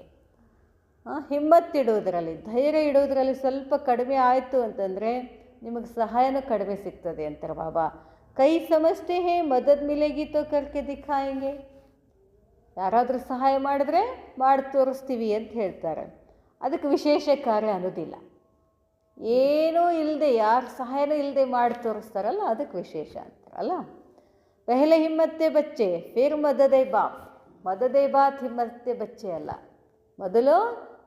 ಹಿಮ್ಮತ್ತಿಡೋದ್ರಲ್ಲಿ, ಧೈರ್ಯ ಇಡೋದ್ರಲ್ಲಿ ಸ್ವಲ್ಪ ಕಡಿಮೆ ಆಯಿತು ಅಂತಂದರೆ ನಿಮಗೆ ಸಹಾಯನೂ ಕಡಿಮೆ ಸಿಗ್ತದೆ ಅಂತಾರೆ ಬಾಬಾ। ಕೈ ಸಮಜ್ತೆ ಹೇ ಮದದ್ ಮಿಲೇಗಿ ತೋ ಕರ್ಕೆ ದಿಖಾಯೆಂಗೆ, ಯಾರಾದರೂ ಸಹಾಯ ಮಾಡಿದ್ರೆ ಮಾಡಿ ತೋರಿಸ್ತೀವಿ ಅಂತ ಹೇಳ್ತಾರೆ, ಅದಕ್ಕೆ ವಿಶೇಷ ಕಾರ್ಯ ಅನ್ನೋದಿಲ್ಲ। ಏನೂ ಇಲ್ಲದೆ, ಯಾರು ಸಹಾಯನೂ ಇಲ್ಲದೆ ಮಾಡಿ ತೋರಿಸ್ತಾರಲ್ಲ ಅದಕ್ಕೆ ವಿಶೇಷ ಅಂತಾರಲ್ಲ। ಪೆಹಲೆ ಹಿಮ್ಮತ್ತೆ ಬಚ್ಚೆ ಫಿರ್ ಮದದೇ ಬಾಪ್, ಮದದೇ ಬಾತ್ ಹಿಮ್ಮತ್ತೆ ಬಚ್ಚೆ ಅಲ್ಲ। ಮೊದಲು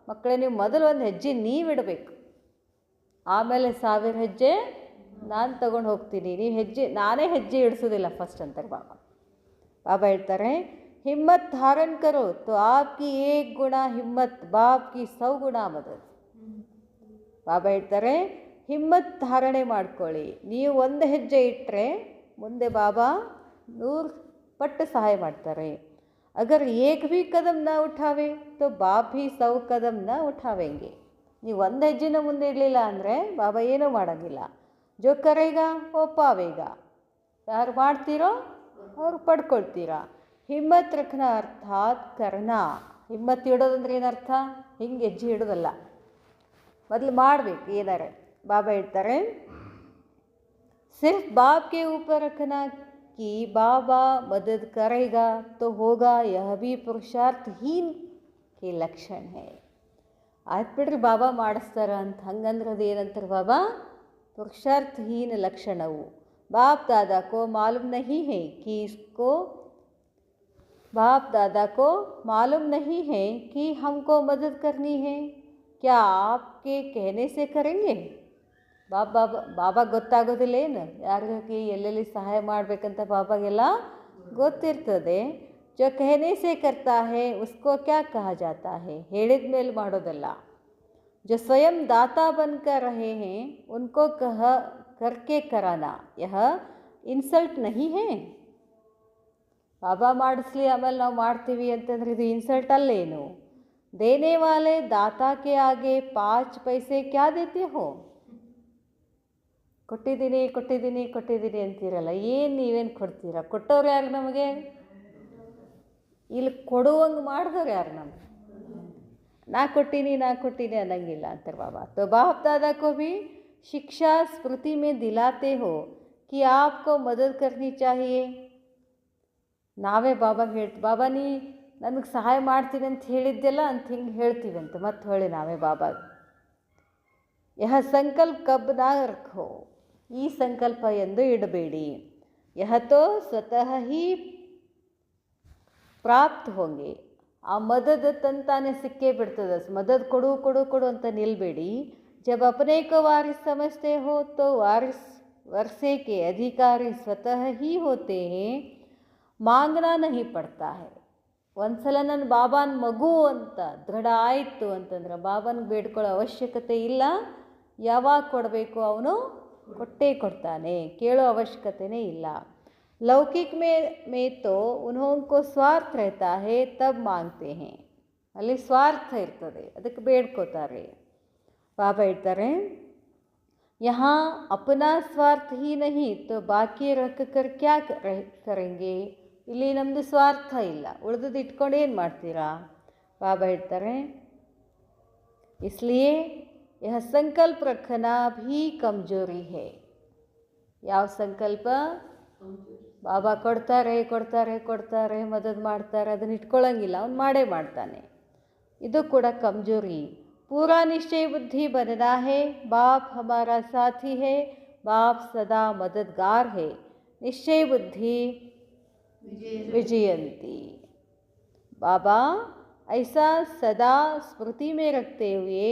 ಮಕ್ಕಳೇ, ನೀವು ಮೊದಲು ಒಂದು ಹೆಜ್ಜೆ ನೀವಿಡಬೇಕು, ಆಮೇಲೆ 1000 ಹೆಜ್ಜೆ ನಾನು ತಗೊಂಡು ಹೋಗ್ತೀನಿ, ನೀವು ನಾನೇ ಹೆಜ್ಜೆ ಇಡಿಸೋದಿಲ್ಲ ಫಸ್ಟ್ ಅಂತಾರೆ ಬಾಬಾ। ಬಾಬಾ ಹೇಳ್ತಾರೆ, हिम्मत धारण करो तो आपकी एक गुना हिम्मत बाप की 100 गुना मदद। ಬಾಬಾ ಹೇಳ್ತಾರೆ, ಹಿಮ್ಮತ್ ಧಾರಣೆ ಮಾಡ್ಕೊಳ್ಳಿ, ನೀವು ಒಂದು ಹೆಜ್ಜೆ ಇಟ್ಟರೆ ಮುಂದೆ ಬಾಬಾ 100 ಪಟ್ಟು ಸಹಾಯ ಮಾಡ್ತಾರೆ। ಅಗರ್ ಏಕ್ ಭೀ ಕದಮ್ ನ ಉಠಾವೆ ತೋ ಬಾಪ್ ಭೀ 100 ಕದಮ್ ನ ಉಠಾವೆಂಗೆ। ನೀವು ಒಂದು ಹೆಜ್ಜೆನ ಮುಂದೆ ಇಡಲಿಲ್ಲ ಅಂದರೆ ಬಾಬಾ ಏನೂ ಮಾಡೋಂಗಿಲ್ಲ। ಜೋ ಕರೇಗಾ ಓ ಪಾವೇಗಾ, ಯಾರು ಮಾಡ್ತೀರೋ ಅವ್ರು ಪಡ್ಕೊಳ್ತೀರಾ। ಹಿಮ್ಮತ್ ರಖನಾ ಅರ್ಥಾತ್ ಕರ್ನಾ, ಹಿಮ್ಮತ್ ಇಡೋದಂದ್ರೆ ಏನರ್ಥ, ಹಿಂಗೆ ಹೆಜ್ಜೆ ಇಡೋದಲ್ಲ, ಮೊದಲು ಮಾಡಬೇಕು ಏನಾರೆ। ಬಾಬಾ ಹೇಳ್ತಾರೆ, ಸಿರ್ಫ್ ಬಾಪ್ ಕೆ ऊपर रखना कि बाबा मदद करेगा तो होगा, यह भी पुरुषार्थहीन के लक्षण है। ಆಯ್ತು ಬಿಡ್ರಿ ಬಾಬಾ ಮಾಡಿಸ್ತಾರ ಅಂತ ಹಂಗಂದ್ರೆ ಅದು ಏನಂತಾರೆ ಬಾಬಾ, ಪುರುಷಾರ್ಥಹೀನ ಲಕ್ಷಣವು। ಬಾಪ್ ದಾದಾ ಕೋ ಮಾಲೂಮ್ ನಹೀ ಹೈ कि इसको, बाप दादा को मालूम नहीं है कि हमको मदद करनी है, क्या आपके कहने से करेंगे। ಬಾಬಾ ಗೊತ್ತಾಗೋದಿಲ್ಲ ಏನು, ಯಾರಿಗೆ ಎಲ್ಲೆಲ್ಲಿ ಸಹಾಯ ಮಾಡಬೇಕಂತ ಬಾಬಾಗೆಲ್ಲ ಗೊತ್ತಿರ್ತದೆ। जो कहने से करता है उसको क्या कहा जाता है, ಹೇಳಿದ ಮೇಲೆ ಮಾಡೋದಲ್ಲ। जो स्वयं दाता बनकर रहे हैं उनको करके कराना, यह इंसल्ट नहीं है। ಬಾಬಾ ಮಾಡಿಸ್ಲಿ ಆಮೇಲೆ ನಾವು ಮಾಡ್ತೀವಿ ಅಂತಂದ್ರೆ ಇದು ಇನ್ಸಲ್ಟ್ ಅಲ್ಲೇನು। ದೇನೆ ವಾಲೆ ದಾತಾ ಕೆ ಆಗೆ 5 ಪೈಸೆ ಕ್ಯಾ ದೇತೆ ಹೋ, ಕೊಟ್ಟಿದ್ದೀನಿ ಕೊಟ್ಟಿದ್ದೀನಿ ಕೊಟ್ಟಿದ್ದೀನಿ ಅಂತೀರಲ್ಲ, ಏನು ನೀವೇನು ಕೊಡ್ತೀರಾ, ಕೊಟ್ಟವ್ರು ಯಾರು ನಮಗೆ, ಇಲ್ಲಿ ಕೊಡುವಂಗೆ ಮಾಡಿದವ್ರು ಯಾರು ನಮಗೆ, ನಾ ಕೊಟ್ಟೀನಿ ಅನ್ನಂಗಿಲ್ಲ ಅಂತಾರೆ ಬಾಬಾ। तो बाप दादा को भी शिक्षा स्मृति में दिलाते हो कि आपको मदद करनी चाहिए। ನಾವೇ ಬಾಬಾ ಬಾಬಾ ನೀ ನನಗೆ ಸಹಾಯ ಮಾಡ್ತೀನಿ ಅಂತ ಹೇಳಿದ್ದೆಲ್ಲ ಅಂತ ಹಿಂಗೆ ಹೇಳ್ತೀವಂತೆ. ಮತ್ತೆ ಹೊಳ್ಳಿ ನಾವೇ ಬಾಬಾ ಯಹ ಸಂಕಲ್ಪ ಕಬ್ ನಾ ರಖೋ, ಈ ಸಂಕಲ್ಪ ಎಂದು ಇಡಬೇಡಿ. ಯಹತೋ ಸ್ವತಃ ಹಿ ಪ್ರಾಪ್ತ ಹೋಂಗೆ, ಆ ಮದದ ತಂತಾನೆ ಸಿಕ್ಕೇ ಬಿಡ್ತದೆ. ಮದದ್ ಕೊಡು ಕೊಡು ಕೊಡು ಅಂತ ನಿಲ್ಲಬೇಡಿ. जब अपने को वारिस समझते हो तो वारिस वर्षे के अधिकारी स्वतः ही होते हैं, मांगना नहीं पड़ता है. ಒಂದ್ಸಲ ನನ್ನ ಬಾಬಾನ ಮಗು ಅಂತ ದೃಢ ಆಯಿತು ಅಂತಂದ್ರೆ ಬಾಬಾನಿಗೆ ಬೇಡ್ಕೊಳ್ಳೋ ಅವಶ್ಯಕತೆ ಇಲ್ಲ. ಯಾವಾಗ ಕೊಡಬೇಕು ಅವನು ಕೊಟ್ಟೇ ಕೊಡ್ತಾನೆ, ಕೇಳೋ ಅವಶ್ಯಕತೆನೇ ಇಲ್ಲ. ಲೌಕಿಕ में तो उन्होंने स्वार्थ रहता है तब मांगते हैं, ಅಲ್ಲಿ ಸ್ವಾರ್ಥ ಇರ್ತದೆ, ಅದಕ್ಕೆ ಬೇಡ್ಕೋತಾರೆ. ಬಾಬಾ ಹೇಳ್ತಾರೆ, यहाँ अपना स्वार्थ ही नहीं तो बाकी रख कर क्या करेंगे. ಇಲ್ಲಿ ನಮ್ಮದು ಸ್ವಾರ್ಥ ಇಲ್ಲ, ಉಳಿದು ಇಟ್ಕೊಂಡು ಏನು ಮಾಡ್ತೀರಾ. ಬಾಬಾ ಹೇಳ್ತಾರೆ, इसलिए यह संकल्प रखना भी कमजोरी है. ಯಾವ ಸಂಕಲ್ಪ? ಬಾಬಾ ಕೊಡ್ತಾರೆ ಕೊಡ್ತಾರೆ ಕೊಡ್ತಾರೆ ಮದದ್ ಮಾಡ್ತಾರೆ, ಅದನ್ನ ಇಟ್ಕೊಳ್ಳೋಂಗಿಲ್ಲ, ಅವ್ನು ಮಾಡೇ ಮಾಡ್ತಾನೆ. ಇದು ಕೂಡ ಕಮಜೋರಿ. पूरा निश्चय बुद्धि बनना है, बाप हमारा साथी है, बाप सदा मददगार है. निश्चय बुद्धि विजयंती. बाबा ऐसा सदा स्मृति में रखते हुए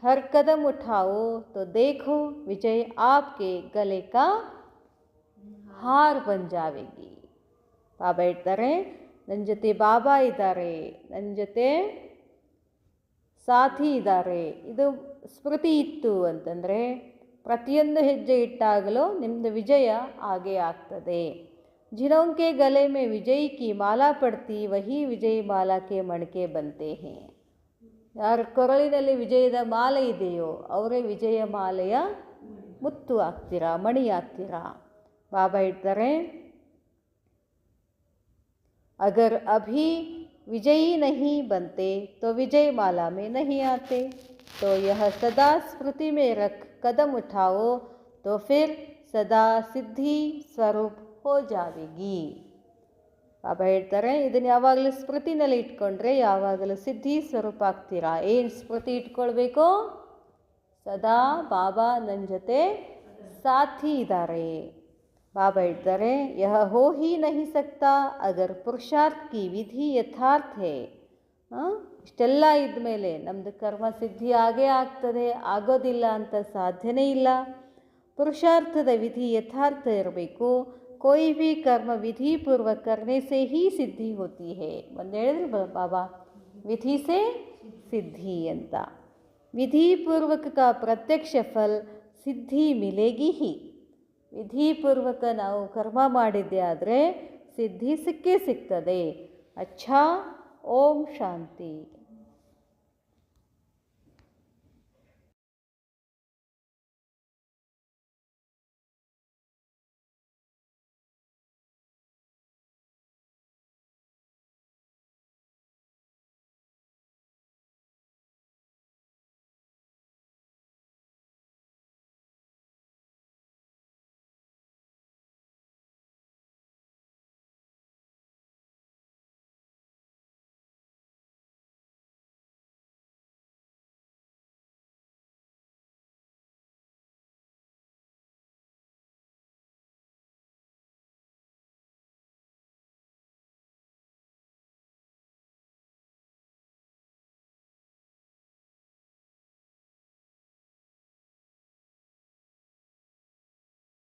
हर कदम उठाओ तो देखो विजय आपके गले का हार बन जाएगी. ಬಾಬಾ ಹೇಳ್ತಾರೆ, ನನ್ನ ಜೊತೆ ಬಾಬಾ ಇದ್ದಾರೆ, ನನ್ನ ಜೊತೆ ಸಾಥಿ ಇದ್ದಾರೆ, ಇದು ಸ್ಮೃತಿ ಇತ್ತು ಅಂತಂದರೆ ಪ್ರತಿಯೊಂದು ಹೆಜ್ಜೆ ಇಟ್ಟಾಗಲೂ ನಿಮ್ಮದು ವಿಜಯ ಆಗೇ ಆಗ್ತದೆ. जिनों गले में विजय की माला पड़ती वही विजय माला के मणके बनते हैं. ಯಾರ ಕೊರಳಿನಲ್ಲಿ ವಿಜಯದ ಮಾಲೆ ಇದೆಯೋ ಅವರೇ ವಿಜಯ ಮಾಲೆಯ ಮುತ್ತು ಆಗ್ತೀರಾ, ಮಣಿ ಆಗ್ತೀರಾ. ಬಾಬಾ ಹೇಳ್ತಾರೆ, अगर अभी विजयी नहीं बनते तो विजय माला में नहीं आते. तो यह सदा स्मृति में रख कदम उठाओ तो फिर सदा सिद्धि स्वरूप हो जाएगी. ಬಾಬಾ ಹೇಳ್ತಾರೆ, ಇದನ್ನು ಯಾವಾಗಲೂ ಸ್ಮೃತಿನಲ್ಲಿ ಇಟ್ಕೊಂಡ್ರೆ ಯಾವಾಗಲೂ ಸಿದ್ಧಿ ಸ್ವರೂಪ ಆಗ್ತೀರಾ. ಏನು ಸ್ಮೃತಿ ಇಟ್ಕೊಳ್ಬೇಕು? ಸದಾ ಬಾಬಾ ನನ್ನ ಜೊತೆ ಸಾಥಿ ಇದ್ದಾರೆ. ಬಾಬಾ ಹೇಳ್ತಾರೆ, ಯಹ ಹೋ ಹಿ ನಹಿ ಸಕ್ತಾ ಅಗರ್ ಪುರುಷಾರ್ಥ ಕಿ ವಿಧಿ ಯಥಾರ್ಥ ಹೇ. ಇಷ್ಟೆಲ್ಲ ಇದ್ಮೇಲೆ ನಮ್ಮದು ಕರ್ಮ ಸಿದ್ಧಿ ಆಗೇ ಆಗ್ತದೆ, ಆಗೋದಿಲ್ಲ ಅಂತ ಸಾಧ್ಯನೇ ಇಲ್ಲ. ಪುರುಷಾರ್ಥದ ವಿಧಿ ಯಥಾರ್ಥ ಇರಬೇಕು. कोई भी कर्म विधि पूर्वक करने से ही सिद्धि होती है. ಒಂದು ಹೇಳಿದ್ರು ಬಾಬಾ, ವಿಧಿ ಸೇ ಸಿದ್ಧಿ ಅಂತ. ವಿಧಿ ಪೂರ್ವಕ का प्रत्यक्ष फल ಸಿದ್ಧಿ ಮಿಲೇಗಿ ಹಿ. ವಿಧಿಪೂರ್ವಕ ನಾವು ಕರ್ಮ ಮಾಡಿದ್ದೆ ಆದರೆ ಸಿದ್ಧಿ ಸಿಕ್ಕೇ ಸಿಗ್ತದೆ. ಅಚ್ಛಾ, ಓಂ ಶಾಂತಿ.